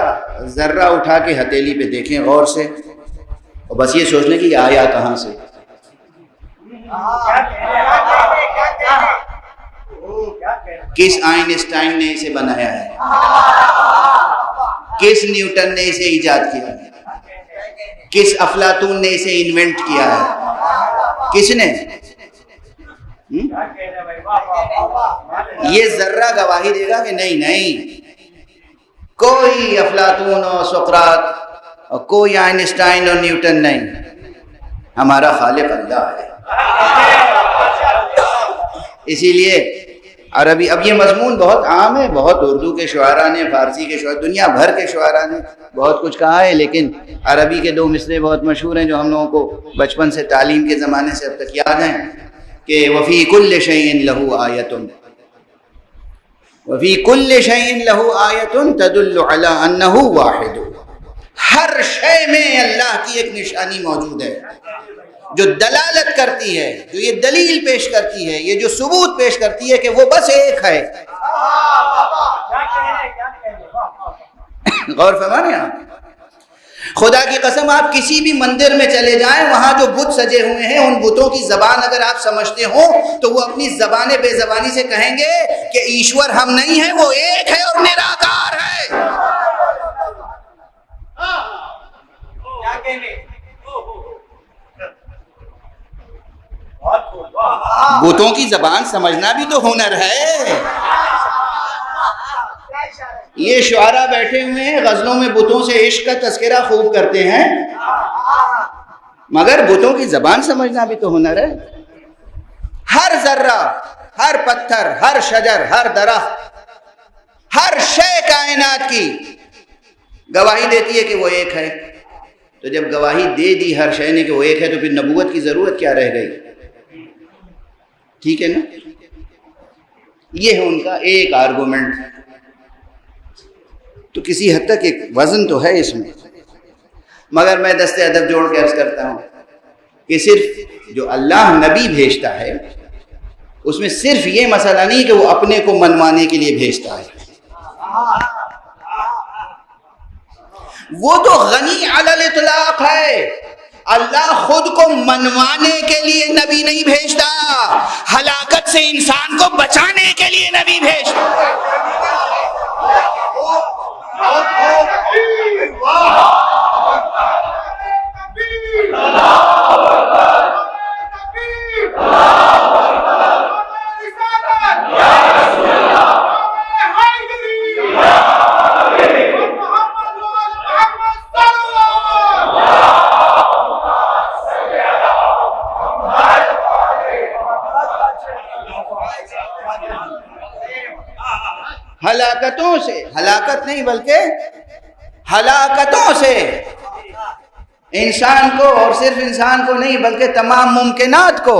ذرہ اٹھا کے ہتھیلی پہ دیکھیں غور سے، اور بس یہ سوچ لیں کہ یہ آیا کہاں سے. کس آئنسٹائن نے اسے بنایا ہے؟ کس نیوٹن نے اسے ایجاد کیا ہے؟ کس افلاطون نے اسے انوینٹ کیا ہے؟ کس نے؟ یہ ذرہ گواہی دے گا کہ نہیں کوئی افلاطون اور سقراط اور کوئی آئنسٹائن اور نیوٹن نہیں، ہمارا خالق اللہ ہے. اسی لیے عربی، اب یہ مضمون بہت عام ہے، بہت اردو کے شعراء نے، فارسی کے شعراء، دنیا بھر کے شعراء نے بہت کچھ کہا ہے، لیکن عربی کے 2 مصرے بہت مشہور ہیں جو ہم لوگوں کو بچپن سے تعلیم کے زمانے سے اب تک یاد ہیں کہ وَفِي كُلِّ شَيْءٍ لَهُ آیَةٌ، وَفِي كُلِّ شَيْءٍ لَهُ آیَةٌ تَدُلُّ عَلَىٰ أَنَّهُ وَاحِدٌ. ہر شے میں اللہ کی ایک نشانی موجود ہے جو دلالت کرتی ہے، جو یہ دلیل پیش کرتی ہے، یہ جو ثبوت پیش کرتی ہے کہ وہ بس ایک ہے. غور فرمائیں آپ. خدا کی قسم آپ کسی بھی مندر میں چلے جائیں، وہاں جو بت سجے ہوئے ہیں، ان بتوں کی زبان اگر آپ سمجھتے ہوں تو وہ اپنی زبان بے زبانی سے کہیں گے کہ ایشور ہم نہیں ہیں، وہ ایک ہے اور نراکار ہے. بتوں کی زبان سمجھنا بھی تو ہنر ہے. یہ شعراء بیٹھے ہوئے ہیں غزلوں میں بتوں سے عشق کا تذکرہ خوب کرتے ہیں، مگر بتوں کی زبان سمجھنا بھی تو ہنر ہے. ہر ذرہ، ہر پتھر، ہر شجر، ہر درخت، ہر شے کائنات کی گواہی دیتی ہے کہ وہ ایک ہے. تو جب گواہی دے دی ہر شے نے کہ وہ ایک ہے تو پھر نبوت کی ضرورت کیا رہ گئی؟ ٹھیک ہے نا؟ یہ ہے ان کا ایک آرگومنٹ. تو کسی حد تک ایک وزن تو ہے اس میں، مگر میں دست ادب جوڑ کے عرض کرتا ہوں کہ صرف جو اللہ نبی بھیجتا ہے اس میں صرف یہ مسئلہ نہیں کہ وہ اپنے کو منوانے کے لیے بھیجتا ہے. وہ تو غنی علی الاطلاق ہے. اللہ خود کو منوانے کے لیے نبی نہیں بھیجتا، ہلاکت سے انسان کو بچانے کے لیے نبی بھیجتا. ہلاکتوں سے، ہلاکت نہیں بلکہ ہلاکتوں سے انسان کو، اور صرف انسان کو نہیں بلکہ تمام ممکنات کو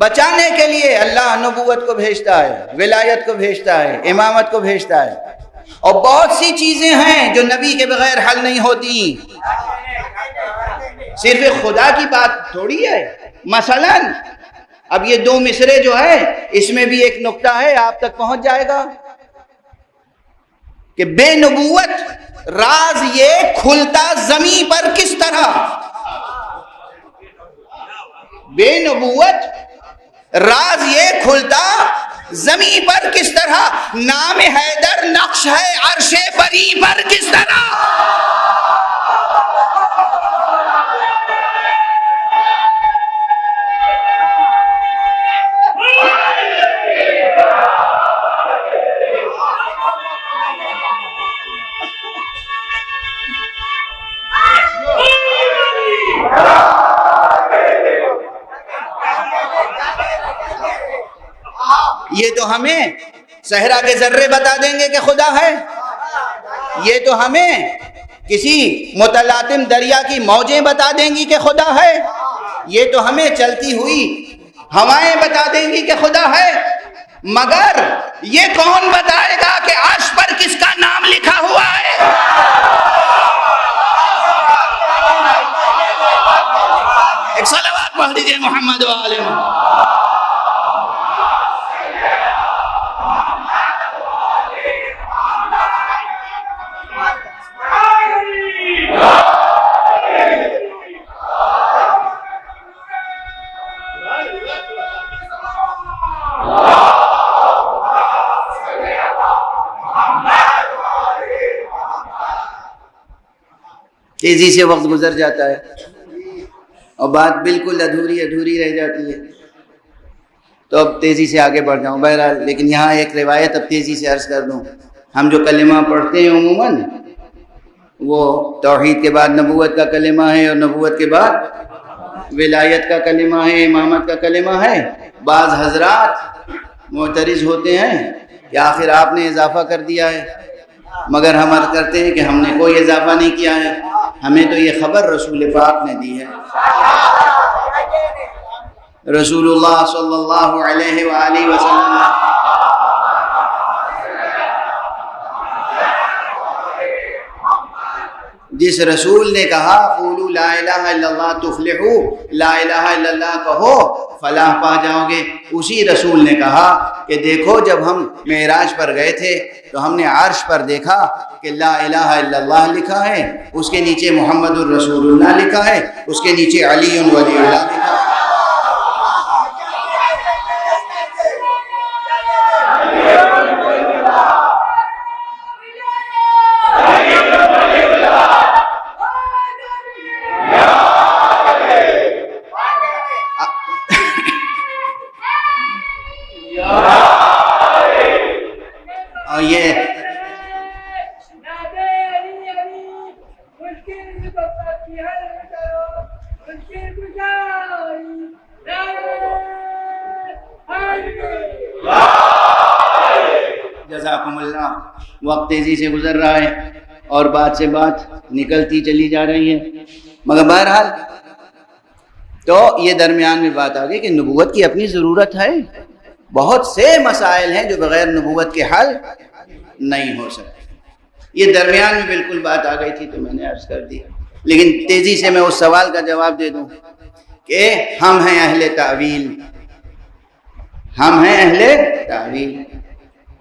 بچانے کے لیے اللہ نبوت کو بھیجتا ہے، ولایت کو بھیجتا ہے، امامت کو بھیجتا ہے. اور بہت سی چیزیں ہیں جو نبی کے بغیر حل نہیں ہوتی. صرف خدا کی بات تھوڑی ہے. مثلا اب یہ 2 مصرے جو ہیں اس میں بھی ایک نقطہ ہے، آپ تک پہنچ جائے گا کہ بے نبوت راز یہ کھلتا زمین پر کس طرح. بے نبوت راز یہ کھلتا زمین پر کس طرح، نام حیدر نقش ہے عرش بری پر کس طرح. یہ تو ہمیں صحرا کے ذرے بتا دیں گے کہ خدا ہے، یہ تو ہمیں کسی متلاطم دریا کی موجیں بتا دیں گی کہ خدا ہے، یہ تو ہمیں چلتی ہوئی ہوائیں بتا دیں گی کہ خدا ہے، مگر یہ کون بتائے گا کہ عرش پر کس کا نام لکھا ہوا ہے؟ ایک صلوات پڑھ دیجئے محمد و آل محمد۔ تیزی سے وقت گزر جاتا ہے اور بات بالکل ادھوری رہ جاتی ہے، تو اب تیزی سے آگے بڑھ جاؤں۔ بہرحال لیکن یہاں ایک روایت اب تیزی سے عرض کر دوں۔ ہم جو کلمہ پڑھتے ہیں عموماً وہ توحید کے بعد نبوت کا کلمہ ہے، اور نبوت کے بعد ولایت کا کلمہ ہے، امامت کا کلمہ ہے۔ بعض حضرات معترض ہوتے ہیں کہ آخر آپ نے اضافہ کر دیا ہے، مگر ہم عرض کرتے ہیں کہ ہم نے کوئی اضافہ نہیں کیا ہے، ہمیں تو یہ خبر رسول پاک نے دی ہے۔ رسول اللہ صلی اللہ علیہ وآلہ وسلم جس رسول نے کہا قولوا لا الہ الا اللہ تفلحوا، لا الہ الا اللہ کہو فلاح پا جاؤ گے، اسی رسول نے کہا کہ دیکھو جب ہم معراج پر گئے تھے تو ہم نے عرش پر دیکھا کہ لا الہ الا اللہ لکھا ہے، اس کے نیچے محمد الرسول اللہ لکھا ہے، اس کے نیچے علی ولی اللہ لکھا ہے۔ جزاکم اللہ۔ وقت تیزی سے گزر رہا ہے اور بات سے بات نکلتی چلی جا رہی ہے، مگر بہرحال تو یہ درمیان میں بات آ گئی کہ نبوت کی اپنی ضرورت ہے، بہت سے مسائل ہیں جو بغیر نبوت کے حل نہیں ہو سکتے۔ یہ درمیان میں بالکل بات آ گئی تھی تو میں نے عرض کر دی، لیکن تیزی سے میں اس سوال کا جواب دے دوں کہ ہم ہیں اہل تعویل، ہم ہیں اہل تعویل۔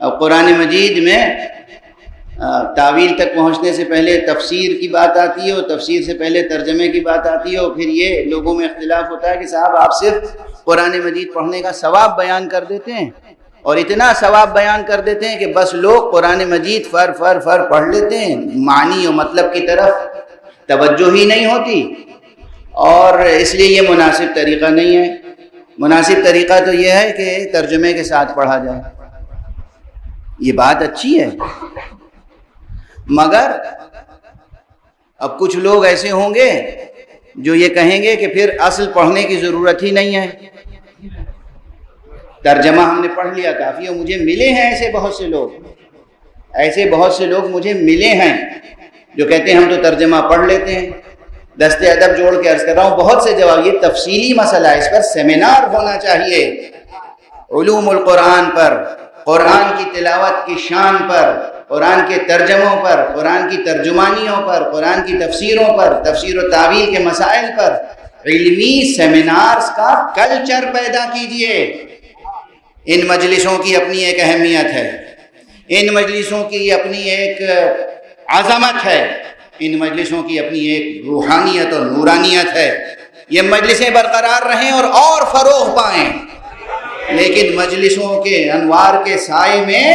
اب قرآن مجید میں تعویل تک پہنچنے سے پہلے تفسیر کی بات آتی ہے، اور تفسیر سے پہلے ترجمے کی بات آتی ہے، اور پھر یہ لوگوں میں اختلاف ہوتا ہے کہ صاحب آپ صرف قرآن مجید پڑھنے کا ثواب بیان کر دیتے ہیں، اور اتنا ثواب بیان کر دیتے ہیں کہ بس لوگ قرآن مجید فر پڑھ لیتے ہیں، معنی و مطلب کی طرف توجہ ہی نہیں ہوتی، اور اس لیے یہ مناسب طریقہ نہیں ہے۔ مناسب طریقہ تو یہ ہے کہ ترجمے کے ساتھ پڑھا جائے، یہ بات اچھی ہے، مگر اب کچھ لوگ ایسے ہوں گے جو یہ کہیں گے کہ پھر اصل پڑھنے کی ضرورت ہی نہیں ہے، ترجمہ ہم نے پڑھ لیا کافی ہے۔ مجھے ملے ہیں ایسے بہت سے لوگ مجھے ملے ہیں جو کہتے ہیں ہم تو ترجمہ پڑھ لیتے ہیں۔ دست ادب جوڑ کے عرض کر رہا ہوں، بہت سے جواب، یہ تفصیلی مسئلہ ہے، اس پر سیمینار ہونا چاہیے، علوم القرآن پر، قرآن کی تلاوت کی شان پر، قرآن کے ترجموں پر، قرآن کی ترجمانیوں پر، قرآن کی تفسیروں پر، تفسیر و تعویل کے مسائل پر علمی سیمینارز کا کلچر پیدا کیجئے۔ ان مجلسوں کی اپنی ایک اہمیت ہے، ان مجلسوں کی اپنی ایک عظمت ہے، ان مجلسوں کی اپنی ایک روحانیت اور نورانیت ہے۔ یہ مجلسیں برقرار رہیں اور فروغ پائیں، لیکن مجلسوں کے انوار کے سائے میں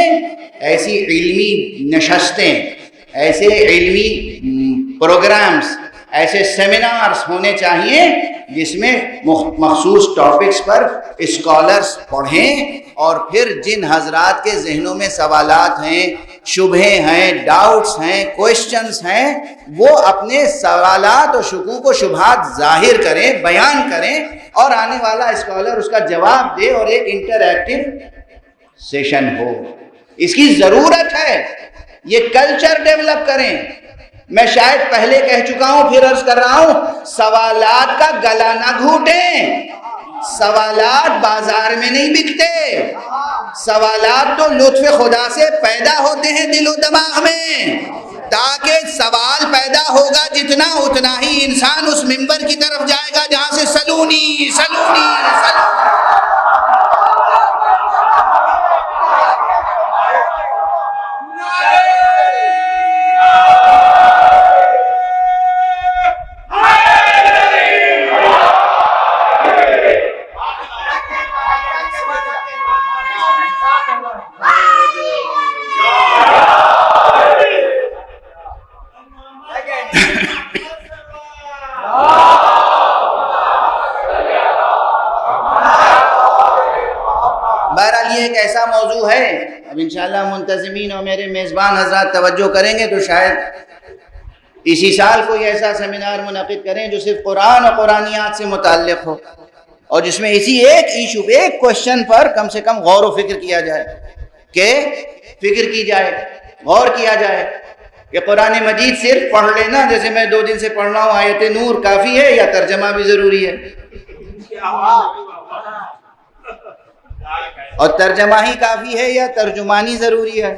ایسی علمی نشستیں، ایسے علمی پروگرامز، ایسے سیمینارز ہونے چاہیے جس میں مخصوص ٹاپکس پر اسکالرز پڑھیں، اور پھر جن حضرات کے ذہنوں میں سوالات ہیں، شبہے ہیں، ڈاؤٹس ہیں، کوئسچنز ہیں، وہ اپنے سوالات اور شکوک و شبہات ظاہر کریں، بیان کریں، اور آنے والا اسکالر اس کا جواب دے، اور ایک انٹر ایکٹیو سیشن ہو۔ اس کی ضرورت ہے، یہ کلچر ڈیولپ کریں. میں شاید پہلے کہہ چکا ہوں، پھر عرض کر رہا ہوں، سوالات کا گلا نہ گھونٹیں. سوالات بازار میں نہیں بکتے. سوالات تو لطف خدا سے پیدا ہوتے ہیں دل و دماغ میں. تاکہ سوال پیدا ہوگا جتنا، اتنا ہی انسان اس منبر کی طرف جائے گا جہاں سے سلونی سلونی سلونی. بہرحال یہ ایک ایسا موضوع ہے، اب انشاءاللہ منتظمین اور میرے میزبان حضرات توجہ کریں گے تو شاید اسی سال کوئی ایسا سیمینار منعقد کریں جو صرف قرآن اور قرآنیات سے متعلق ہو، اور جس میں اسی ایک ایشو، ایک کوشچن پر کم سے کم غور و فکر کیا جائے، کہ فکر کی جائے، غور کیا جائے کہ قرآن مجید صرف پڑھ لینا، جیسے میں 2 دن سے پڑھ رہا ہوں آیت نور، کافی ہے یا ترجمہ بھی ضروری ہے؟ اور ترجمہ ہی کافی ہے یا ترجمانی ضروری ہے؟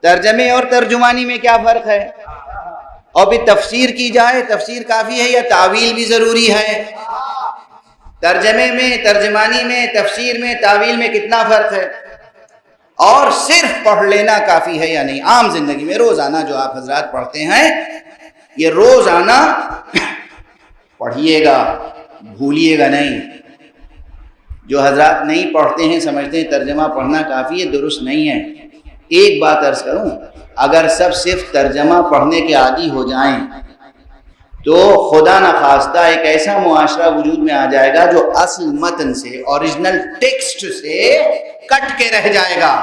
ترجمے اور ترجمانی میں کیا فرق ہے؟ اور بھی تفسیر کی جائے، تفسیر کافی ہے یا تعویل بھی ضروری ہے؟ ترجمے میں، ترجمانی میں، تفسیر میں، تعویل میں کتنا فرق ہے؟ اور صرف پڑھ لینا کافی ہے یا نہیں؟ عام زندگی میں روزانہ جو آپ حضرات پڑھتے ہیں، یہ روزانہ پڑھیے گا، بھولیے گا نہیں. جو حضرات نہیں پڑھتے ہیں سمجھتے ہیں ترجمہ پڑھنا کافی ہے، درست نہیں ہے. ایک بات عرض کروں، اگر سب صرف ترجمہ پڑھنے کے عادی ہو جائیں تو خدا نخواستہ ایک ایسا معاشرہ وجود میں آ جائے گا جو اصل متن سے، اوریجنل ٹیکسٹ سے کٹ کے رہ جائے گا.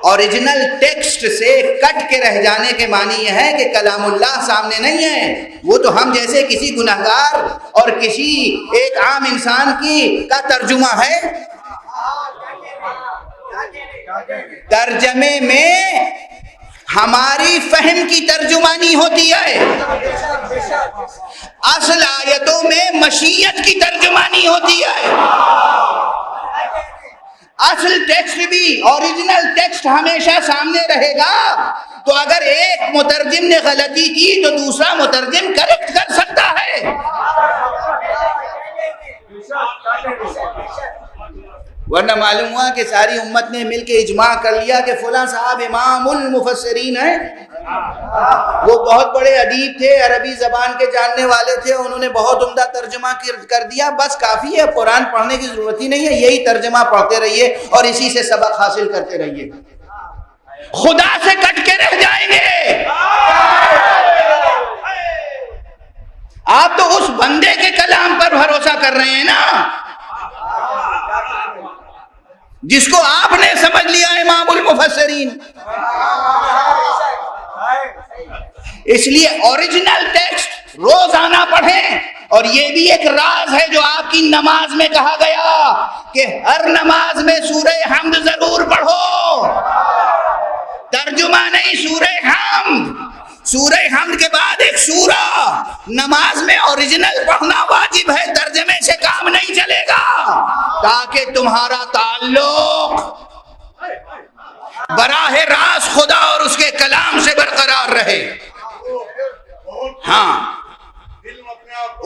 اوریجنل ٹیکسٹ سے کٹ کے رہ جانے کے معنی یہ ہے کہ کلام اللہ سامنے نہیں ہے، وہ تو ہم جیسے کسی گنہگار اور کسی ایک عام انسان کا ترجمہ ہے. ترجمے میں ہماری فہم کی ترجمانی ہوتی ہے، اصل آیتوں میں مشیت کی ترجمانی ہوتی ہے. اصل ٹیکسٹ بھی، اوریجنل ٹیکسٹ ہمیشہ سامنے رہے گا. تو اگر ایک مترجم نے غلطی کی تو دوسرا مترجم کریکٹ کر سکتا ہے. ورنہ معلوم ہوا کہ ساری امت نے مل کے اجماع کر لیا کہ فلاں صاحب امام المفسرین ہیں، وہ بہت بڑے ادیب تھے، عربی زبان کے جاننے والے تھے، انہوں نے بہت عمدہ ترجمہ کر دیا، بس کافی ہے، قرآن پڑھنے کی ضرورت ہی نہیں ہے، یہی ترجمہ پڑھتے رہیے اور اسی سے سبق حاصل کرتے رہیے. خدا سے کٹ کے رہ جائیں گے. آپ تو اس بندے کے کلام پر بھروسہ کر رہے ہیں نا جس کو آپ نے سمجھ لیا امام المفسرین. اس لیے اوریجنل ٹیکسٹ روزانہ پڑھیں. اور یہ بھی ایک راز ہے جو آپ کی نماز میں کہا گیا کہ ہر نماز میں سورہ حمد ضرور پڑھو. ترجمہ نہیں، سورہ حمد. سورہ حمد کے بعد ایک سورہ. نماز میں اوریجنل پڑھنا واجب ہے، ترجمے سے کام نہیں چلے گا، تاکہ تمہارا تعلق براہ راست خدا اور اس کے کلام سے برقرار رہے. ہاں،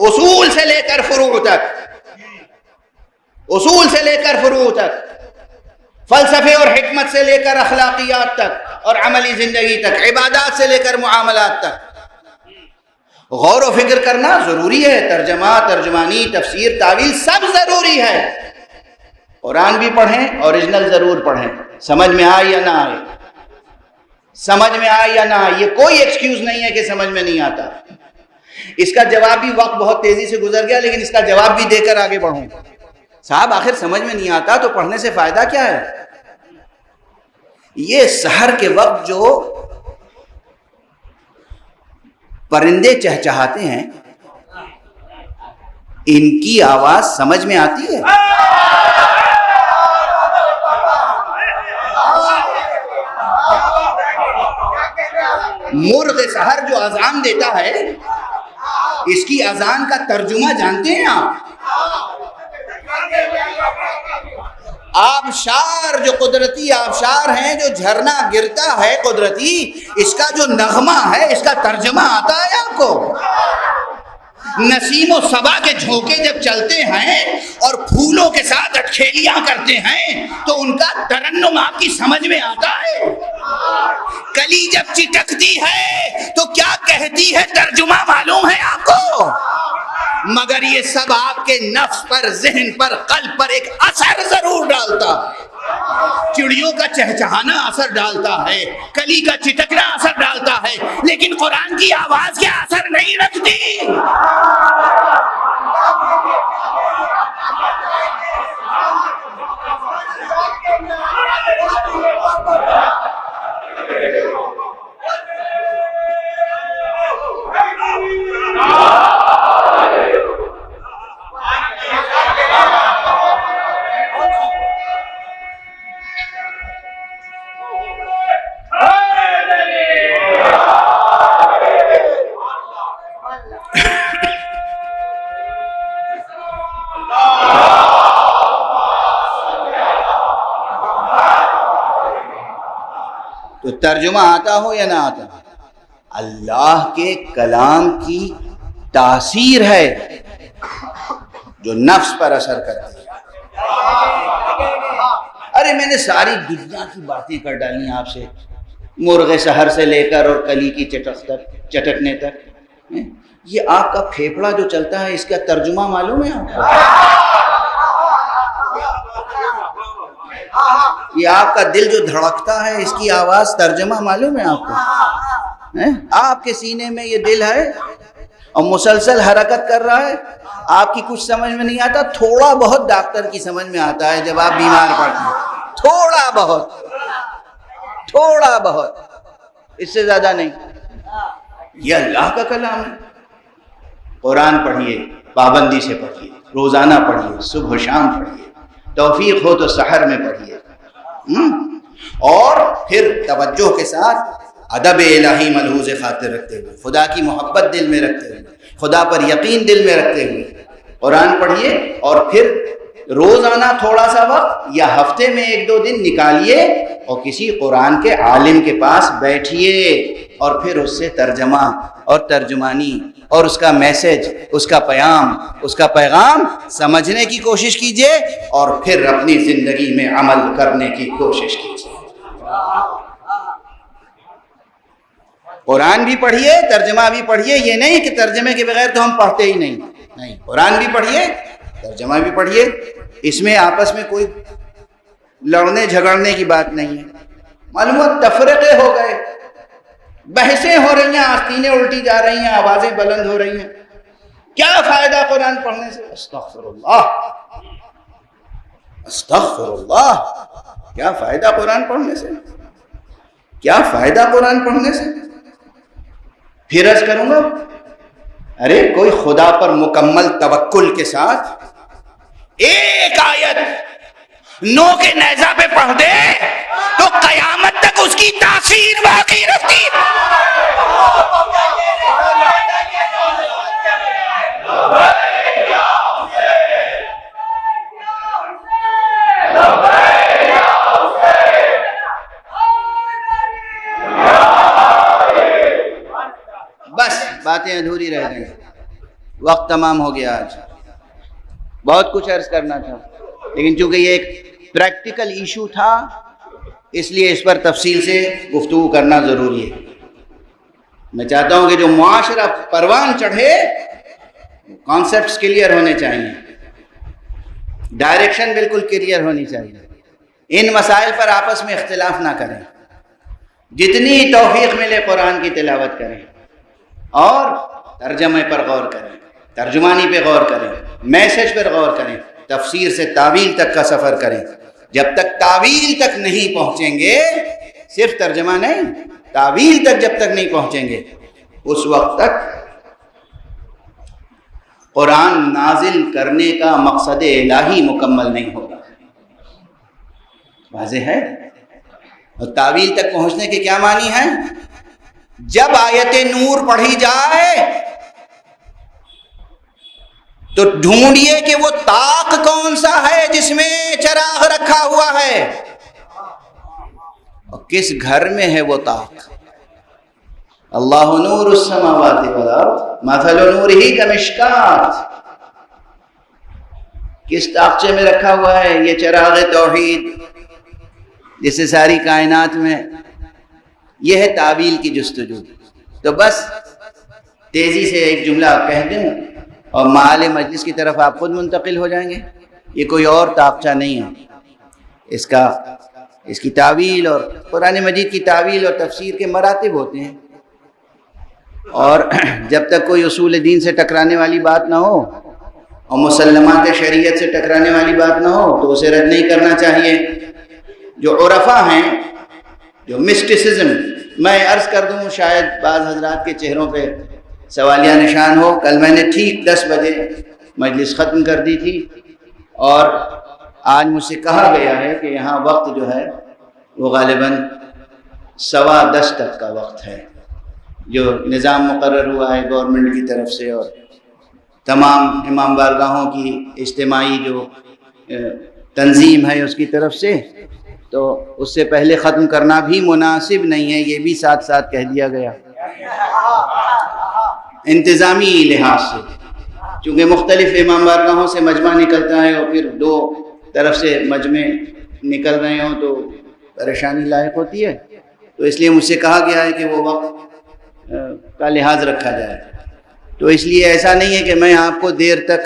اصول سے لے کر فروع تک، اصول سے لے کر فروع تک، فلسفے اور حکمت سے لے کر اخلاقیات تک اور عملی زندگی تک، عبادات سے لے کر معاملات تک غور و فکر کرنا ضروری ہے. ترجمہ، ترجمانی، تفسیر، تعویل سب ضروری ہے. قرآن بھی پڑھیں، اوریجنل ضرور پڑھیں، سمجھ میں آئے یا نہ آئے، سمجھ میں آئے یا نہ آئے. یہ کوئی ایکسکیوز نہیں ہے کہ سمجھ میں نہیں آتا. اس کا جواب بھی، وقت بہت تیزی سے گزر گیا لیکن اس کا جواب بھی دے کر آگے بڑھوں. صاحب آخر سمجھ میں نہیں آتا تو پڑھنے سے فائدہ کیا ہے؟ یہ سحر کے وقت جو پرندے چہچہاتے ہیں، ان کی آواز سمجھ میں آتی ہے؟ مرغ سحر جو اذان دیتا ہے، اس کی اذان کا ترجمہ جانتے ہیں آپ؟ آبشار جو قدرتی آبشار ہیں، جو جھرنا گرتا ہے قدرتی، اس کا جو نغمہ ہے، اس کا ترجمہ آتا ہے آپ کو؟ نسیم و صبا کے جھونکے جب چلتے ہیں اور پھولوں کے ساتھ اٹکھیلیاں کرتے ہیں تو ان کا ترنم آپ کی سمجھ میں آتا ہے؟ کلی جب چٹکتی ہے تو کیا کہتی ہے ترجمہ معلوم ہے آپ کو؟ مگر یہ سب آپ کے نفس پر، ذہن پر، قلب پر ایک اثر ضرور ڈالتا ہے۔ چڑیوں کا چہچہانا اثر ڈالتا ہے، کلی کا چٹکنا اثر ڈالتا ہے، لیکن قرآن کی آواز کیا اثر نہیں رکھتی؟ تو ترجمہ آتا ہو یا نہ آتا، اللہ کے کلام کی تاثیر ہے جو نفس پر اثر کرتی ہے۔ ارے میں نے ساری دنیا کی باتیں کر ڈالی آپ سے، مرغ سحر سے لے کر اور کلی کی چٹکنے تک۔ یہ آپ کا پھیپھڑا جو چلتا ہے، اس کا ترجمہ معلوم ہے آپ کو؟ یہ آپ کا دل جو دھڑکتا ہے، اس کی آواز ترجمہ معلوم ہے آپ کو؟ آپ کے سینے میں یہ دل ہے اور مسلسل حرکت کر رہا ہے، آپ کی کچھ سمجھ میں نہیں آتا، تھوڑا بہت ڈاکٹر کی سمجھ میں آتا ہے جب آپ بیمار پڑتے ہیں، تھوڑا بہت، اس سے زیادہ نہیں۔ یہ اللہ کا کلام ہے۔ قرآن پڑھیے، پابندی سے پڑھیے، روزانہ پڑھیے، صبح و شام پڑھیے، توفیق ہو تو سحر میں پڑھیے، اور پھر توجہ کے ساتھ ادب الہی ملحوظ خاطر رکھتے ہوئے، خدا کی محبت دل میں رکھتے ہوئے، خدا پر یقین دل میں رکھتے ہوئے قرآن پڑھیے، اور پھر روزانہ تھوڑا سا وقت یا ہفتے میں 1-2 دن نکالیے اور کسی قرآن کے عالم کے پاس بیٹھیے، اور پھر اس سے ترجمہ اور ترجمانی اور اس کا میسج، اس کا پیغام سمجھنے کی کوشش کیجیے، اور پھر اپنی زندگی میں عمل کرنے کی کوشش کیجیے۔ قرآن بھی پڑھیے، ترجمہ بھی پڑھیے، یہ نہیں کہ ترجمے کے بغیر تو ہم پڑھتے ہی نہیں، قرآن بھی پڑھیے، ترجمہ بھی پڑھیے۔ اس میں آپس میں کوئی لڑنے جھگڑنے کی بات نہیں ہے۔ معلومات تفرقے ہو گئے، بحثیں ہو رہی ہیں، آستینیں الٹی جا رہی ہیں، آوازیں بلند ہو رہی ہیں، کیا فائدہ قرآن پڑھنے سے؟ استغفر اللہ، کیا فائدہ قرآن پڑھنے سے؟ کیا فائدہ قرآن پڑھنے سے؟ پھر عرض کروں گا، ارے کوئی خدا پر مکمل توکل کے ساتھ ایک آیت نو کے نیزہ پہ پڑھ دے تو قیامت تک اس کی تاثیر باقی رہتی۔ بس باتیں ادھوری رہ گئی، وقت تمام ہو گیا۔ آج بہت کچھ عرض کرنا تھا، لیکن چونکہ یہ ایک پریکٹیکل ایشو تھا، اس لیے اس پر تفصیل سے گفتگو کرنا ضروری ہے۔ میں چاہتا ہوں کہ جو معاشرہ پروان چڑھے، کانسیپٹس کلیئر ہونے چاہیے، ڈائریکشن بالکل کلیئر ہونی چاہیے، ان مسائل پر آپس میں اختلاف نہ کریں، جتنی توفیق ملے قرآن کی تلاوت کریں، اور ترجمے پر غور کریں، ترجمانی پہ غور کریں، میسج پر غور کریں، تفسیر سے تعویل تک کا سفر کریں۔ جب تک تعویل تک نہیں پہنچیں گے، صرف ترجمہ نہیں، تعویل تک جب تک نہیں پہنچیں گے، اس وقت تک قرآن نازل کرنے کا مقصد الہی مکمل نہیں ہوگا۔ واضح ہے؟ اور تعویل تک پہنچنے کے کیا معنی ہیں؟ جب آیت نور پڑھی جائے تو ڈھونڈیے کہ وہ طاق کون سا ہے جس میں چراغ رکھا ہوا ہے، اور کس گھر میں ہے وہ طاق۔ اللہ نور السماوات والارض مثل نورہ کمشکات، کس طاقچے میں رکھا ہوا ہے؟ یہ چراغ توحید جس سے ساری کائنات میں، یہ ہے تعویل کی جستجو۔ تو بس تیزی سے ایک جملہ آپ کہہ دیں اور معال مجلس کی طرف آپ خود منتقل ہو جائیں گے۔ یہ کوئی اور طاقچہ نہیں ہے، اس کی تعویل اور قرآن مجید کی تعویل اور تفسیر کے مراتب ہوتے ہیں، اور جب تک کوئی اصول دین سے ٹکرانے والی بات نہ ہو اور مسلمات شریعت سے ٹکرانے والی بات نہ ہو تو اسے رد نہیں کرنا چاہیے۔ جو عرفا ہیں، جو مسٹسزم، میں عرض کر دوں شاید بعض حضرات کے چہروں پہ سوالیہ نشان ہو، کل میں نے ٹھیک 10 بجے مجلس ختم کر دی تھی، اور آج مجھ سے کہا گیا ہے کہ یہاں وقت جو ہے وہ غالباً 10:15 تک کا وقت ہے، جو نظام مقرر ہوا ہے گورنمنٹ کی طرف سے اور تمام امام بارگاہوں کی اجتماعی جو تنظیم ہے اس کی طرف سے، تو اس سے پہلے ختم کرنا بھی مناسب نہیں ہے، یہ بھی ساتھ ساتھ کہہ دیا گیا انتظامی لحاظ سے، چونکہ مختلف امام بارگاہوں سے مجمع نکلتا ہے اور پھر 2 طرف سے مجمع نکل رہے ہوں تو پریشانی لاحق ہوتی ہے، تو اس لیے مجھ سے کہا گیا ہے کہ وہ وقت کا لحاظ رکھا جائے۔ تو اس لیے ایسا نہیں ہے کہ میں آپ کو دیر تک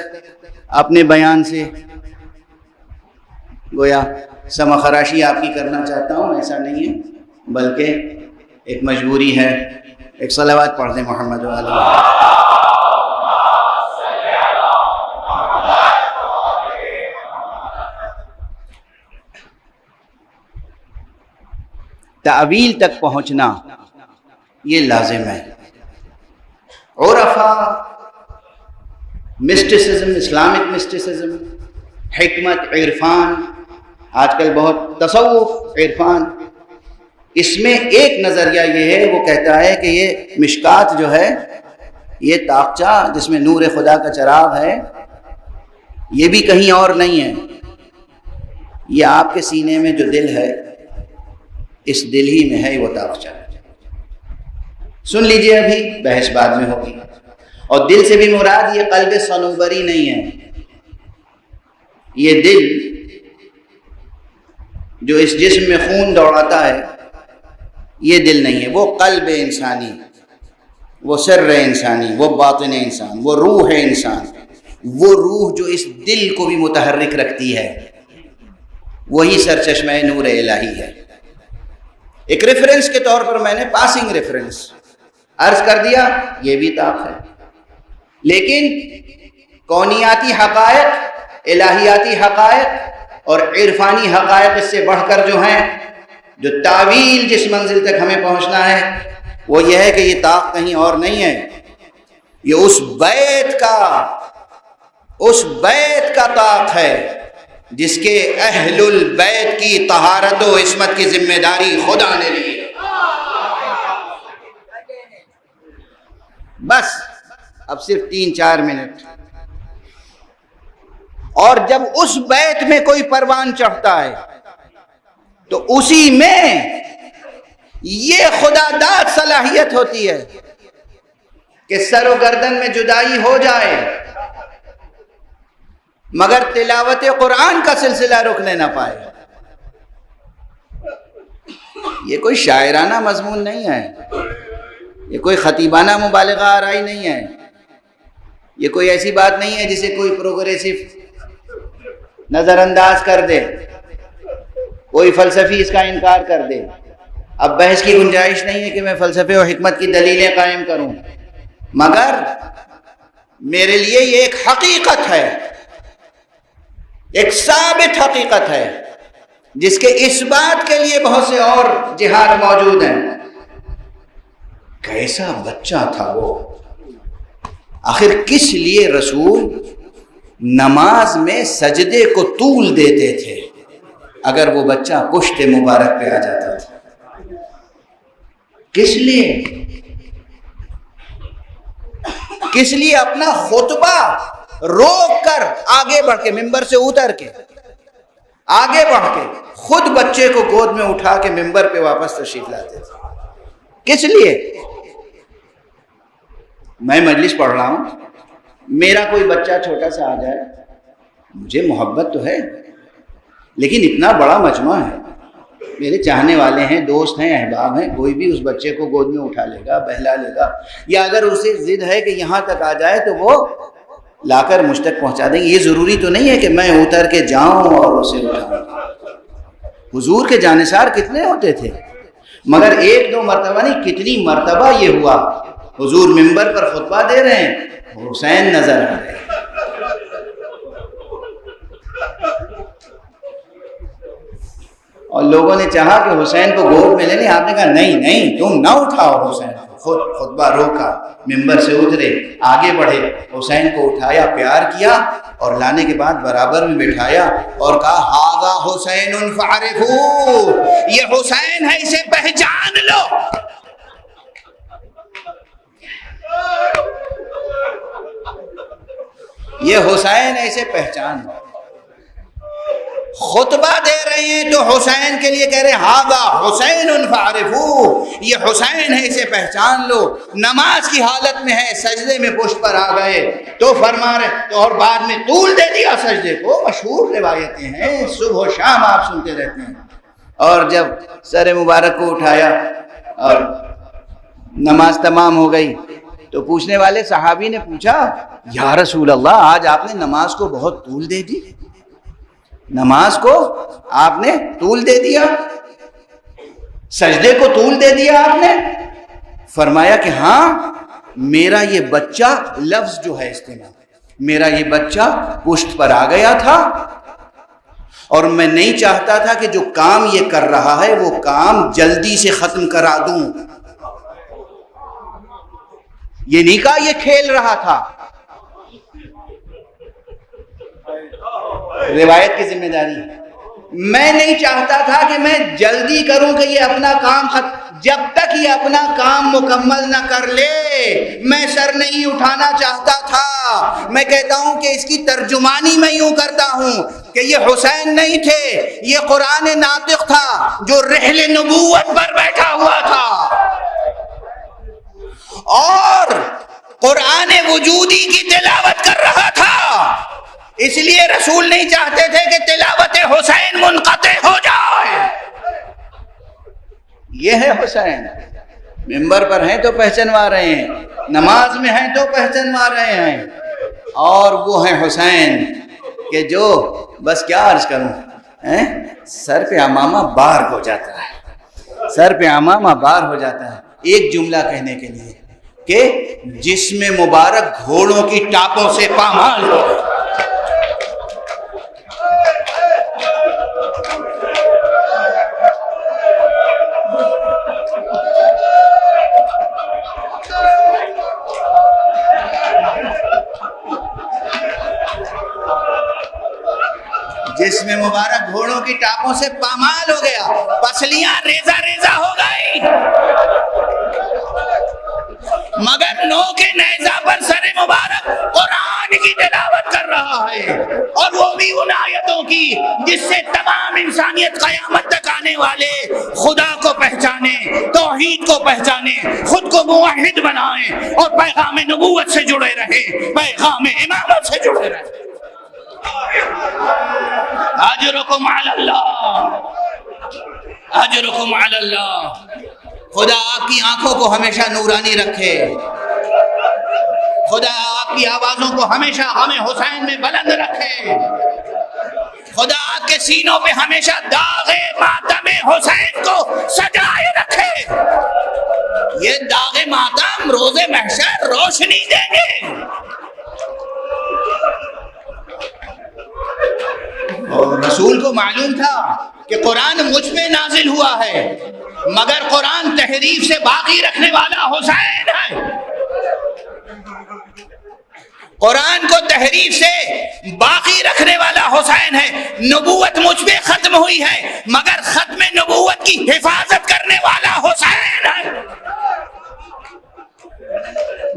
اپنے بیان سے گویا سما خراشی آپ کی کرنا چاہتا ہوں، ایسا نہیں ہے، بلکہ ایک مجبوری ہے۔ ایک صلوات پڑھ دیں محمد و علیہ۔ تعویل تک پہنچنا یہ لازم ہے۔ عرفا، مسٹسزم، اسلامک مسٹسزم، حکمت، عرفان، آج کل بہت تصوف، عرفان، اس میں ایک نظریہ یہ ہے، وہ کہتا ہے کہ یہ مشکات جو ہے، یہ طاقچہ جس میں نور خدا کا چراغ ہے، یہ بھی کہیں اور نہیں ہے، یہ آپ کے سینے میں جو دل ہے، اس دل ہی میں ہے وہ طاقچہ۔ سن لیجئے، ابھی بحث بعد میں ہوگی، اور دل سے بھی مراد یہ قلب صنوبری نہیں ہے، یہ دل جو اس جسم میں خون دوڑاتا ہے، یہ دل نہیں ہے، وہ قلب انسانی، وہ سر انسانی، وہ باطن انسان، وہ روح انسان، وہ روح جو اس دل کو بھی متحرک رکھتی ہے، وہی سرچشمہ نور الہی ہے۔ ایک ریفرنس کے طور پر میں نے پاسنگ ریفرنس عرض کر دیا، یہ بھی طاق ہے، لیکن کونیاتی حقائق، الہیاتی حقائق اور عرفانی حقائق اس سے بڑھ کر جو ہیں، جو تعویل جس منزل تک ہمیں پہنچنا ہے وہ یہ ہے کہ یہ طاق کہیں اور نہیں ہے، یہ اس بیت کا طاق ہے جس کے اہل البیت کی طہارت و عصمت کی ذمہ داری خدا نے لی۔ بس اب صرف 3-4 منٹ، اور جب اس بیت میں کوئی پروان چڑھتا ہے تو اسی میں یہ خدا داد صلاحیت ہوتی ہے کہ سر و گردن میں جدائی ہو جائے مگر تلاوت قرآن کا سلسلہ رکنے نہ پائے۔ یہ کوئی شاعرانہ مضمون نہیں ہے، یہ کوئی خطیبانہ مبالغہ آرائی نہیں ہے، یہ کوئی ایسی بات نہیں ہے جسے کوئی پروگریسو نظر انداز کر دے، کوئی فلسفی اس کا انکار کر دے۔ اب بحث کی گنجائش نہیں ہے کہ میں فلسفے و حکمت کی دلیلیں قائم کروں، مگر میرے لیے یہ ایک حقیقت ہے، ایک ثابت حقیقت ہے جس کے اس بات کے لیے بہت سے اور جہاد موجود ہیں۔ کیسا بچہ تھا وہ، آخر کس لیے رسول نماز میں سجدے کو طول دیتے تھے اگر وہ بچہ پشت مبارک پہ آ جاتا تھا؟ کس لیے؟ کس لیے؟ اپنا خطبہ روک کر آگے بڑھ کے ممبر سے اتر کے آگے بڑھ کے خود بچے کو گود میں اٹھا کے ممبر پہ واپس تشریف لاتے تھے۔ کس لیے؟ میں مجلس پڑھ رہا ہوں، میرا کوئی بچہ چھوٹا سا آ جائے، مجھے محبت تو ہے لیکن اتنا بڑا مجمع ہے، میرے چاہنے والے ہیں، دوست ہیں، احباب ہیں، کوئی بھی اس بچے کو گود میں اٹھا لے گا، بہلا لے گا، یا اگر اسے ضد ہے کہ یہاں تک آ جائے تو وہ لا کر مجھ تک پہنچا دیں گے۔ یہ ضروری تو نہیں ہے کہ میں اتر کے جاؤں اور اسے اٹھاؤں۔ حضور کے جانثار کتنے ہوتے تھے، مگر ایک دو مرتبہ نہیں، کتنی مرتبہ یہ ہوا حضور ممبر پر خطبہ دے رہے ہیں، حسین نظر آ رہے ہیں۔ اور لوگوں نے چاہا کہ حسین کو گود میں لے لیں، آپ نے کہا نہیں نہیں، تم نہ اٹھاؤ حسین کو۔ خود خطبہ روکا، ممبر سے اترے، آگے بڑھے، حسین کو اٹھایا، پیار کیا اور لانے کے بعد برابر میں بٹھایا اور کہا ھذا حسین فاعرفوہ، یہ حسین ہے، اسے پہچان لو۔ یہ حسین ہے، اسے پہچان لو۔ خطبہ دے رہے ہیں تو حسین کے لیے کہہ رہے ہیں ھذا حسین فاعرفوہ، یہ حسین ہے، اسے پہچان لو۔ نماز کی حالت میں ہے، سجدے میں پشت پر آ گئے تو فرما رہے تو، اور بعد میں طول دے دیا سجدے کو، مشہور روایتیں ہیں، صبح و شام آپ سنتے رہتے ہیں۔ اور جب سر مبارک کو اٹھایا اور نماز تمام ہو گئی تو پوچھنے والے صحابی نے پوچھا یا رسول اللہ، آج آپ نے نماز کو بہت طول دے دی، نماز کو آپ نے طول دے دیا، سجدے کو طول دے دیا آپ نے؟ فرمایا کہ ہاں، میرا یہ بچہ، لفظ جو ہے استعمال، میرا یہ بچہ پشت پر آ گیا تھا اور میں نہیں چاہتا تھا کہ جو کام یہ کر رہا ہے وہ کام جلدی سے ختم کرا دوں۔ یہ نہیں کہا یہ کھیل رہا تھا، روایت کی ذمہ داری ہے، میں نہیں چاہتا تھا کہ میں جلدی کروں کہ یہ اپنا کام جب تک یہ اپنا کام مکمل نہ کر لے میں سر نہیں اٹھانا چاہتا تھا۔ میں کہتا ہوں کہ اس کی ترجمانی میں یوں کرتا ہوں کہ یہ حسین نہیں تھے، یہ قرآن ناطق تھا جو رحل نبوت پر بیٹھا ہوا تھا اور قرآن وجودی کی تلاوت کر رہا تھا۔ اس لیے رسول نہیں چاہتے تھے کہ تلاوت حسین منقطع ہو جائے۔ یہ ہے حسین، ممبر پر ہیں تو پہچنوا رہے ہیں، نماز میں ہیں تو پہچنوا رہے ہیں، اور وہ ہیں حسین کہ جو بس کیا عرض کروں، سر پہ امامہ بار ہو جاتا ہے، سر پہ امامہ بار ہو جاتا ہے ایک جملہ کہنے کے لیے کہ جسم مبارک گھوڑوں کی ٹاپوں سے پامال ہو۔ جسم مبارک گھوڑوں کی ٹاپوں سے پامال ہو گیا، پسلیاں ریزہ ریزہ ہو گئی، مگر نو کے نیزہ پر سر مبارک قرآن کی تلاوت کر رہا ہے، اور وہ بھی ان آیتوں کی جس سے تمام انسانیت قیامت تک آنے والے خدا کو پہچانے، توحید کو پہچانے، خود کو موحد بنائیں اور پیغام نبوت سے جڑے رہے، پیغام امامت سے جڑے رہے۔ اجرکم علی اللہ، اجرکم علی اللہ۔ خدا آپ کی آنکھوں کو ہمیشہ نورانی رکھے، خدا آپ کی آوازوں کو ہمیشہ غم حسین میں بلند رکھے، خدا آپ کے سینوں پہ ہمیشہ داغ ماتم حسین کو سجائے رکھے۔ یہ داغ ماتم روز محشر روشنی دیں گے۔ اور رسول کو معلوم تھا کہ قرآن مجھ پہ نازل ہوا ہے، مگر قرآن تحریف سے باقی رکھنے والا حسین ہے۔ قرآن کو تحریف سے باقی رکھنے والا حسین ہے۔ نبوت مجھ پہ ختم ہوئی ہے، مگر ختم نبوت کی حفاظت کرنے والا حسین ہے۔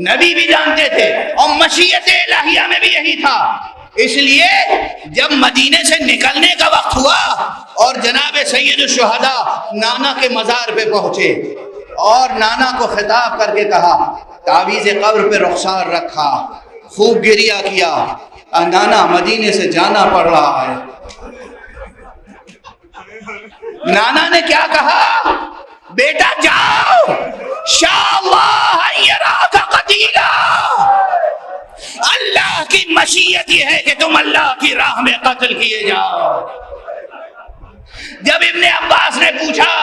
نبی بھی جانتے تھے، اور مشیت الہیہ میں بھی یہی تھا۔ اس لیے جب مدینے سے نکلنے کا وقت ہوا اور جناب سید الشہداء نانا کے مزار پہ پہنچے اور نانا کو خطاب کر کے کہا، تعویذ قبر پہ رخسار رکھا، خوب گریہ کیا، نانا مدینے سے جانا پڑ رہا ہے۔ نانا نے کیا کہا؟ بیٹا جاؤ، شاء اللہ یراک قتیلا، اللہ کی مشیت یہ ہے کہ تم اللہ کی راہ میں قتل کیے جاؤ۔ جب ابن عباس نے پوچھا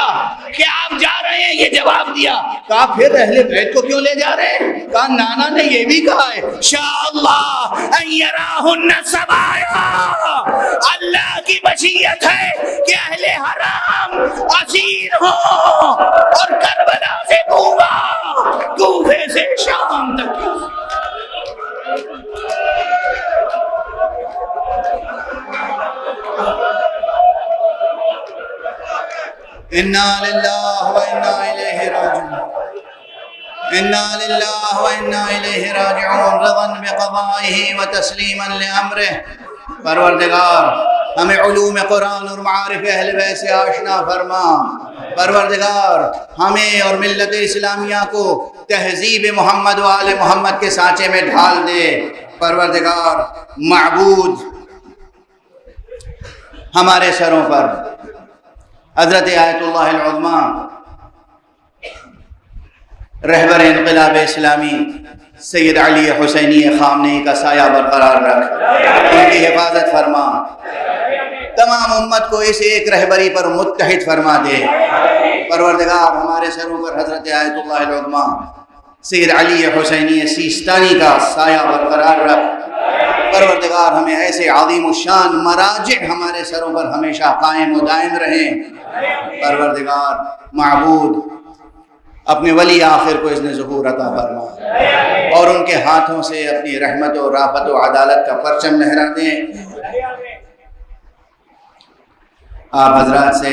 کہ آپ جا رہے ہیں، یہ جواب دیا، کہا پھر اہل بیت کو کیوں لے جا رہے ہیں؟ کہا نانا نے یہ بھی کہا ہے، شاء اللہ ان یراہن سبایا، اللہ کی مشیت ہے کہ اہل حرام اسیر ہوں اور کربلا سے کوفے سے شام تک۔ انا للہ و انا الیہ راجعون، انا للہ و انا الیہ راجعون، رضا بقضائہ و تسلیما لامرہ۔ پروردگار ہمیں علوم قرآن اور معارف اہل بیت سے آشنا فرما۔ پروردگار ہمیں اور ملت اسلامیہ کو تہذیب محمد و آل محمد کے سانچے میں ڈھال دے۔ پروردگار معبود ہمارے سروں پر حضرت آیت اللہ العظمیٰ رہبر انقلاب اسلامی سید علی حسینی خامنئی کا سایہ برقرار رکھ، ان کی حفاظت فرما، تمام امت کو اس ایک رہبری پر متحد فرما دے۔ پروردگار ہمارے سروں پر حضرت آیت اللہ العظمیٰ سید علی حسینی سیستانی کا سایہ برقرار رکھ۔ پروردگار ہمیں ایسے عظیم الشان مراجع ہمارے سروں پر ہمیشہ قائم و دائم رہیں۔ پروردگار معبود اپنے ولی آخر کو اذن ظہور عطا فرما اور ان کے ہاتھوں سے اپنی رحمت و رافت و عدالت کا پرچم لہرا دیں۔ آپ حضرات سے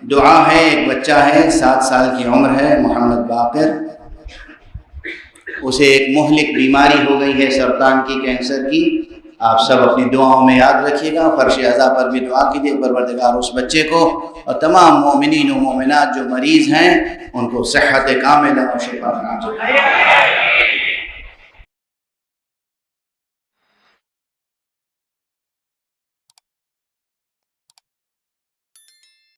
دعا ہے، ایک بچہ ہے 7 سال کی عمر ہے، محمد باقر، اسے ایک مہلک بیماری ہو گئی ہے سرطان کی، کینسر کی۔ آپ سب اپنی دعاؤں میں یاد رکھیے گا، فرش اعضاء پر بھی دعا کیجیے۔ پروردگار اس بچے کو اور تمام مومنین و مومنات جو مریض ہیں ان کو صحت کاملہ و شفا عاجلہ۔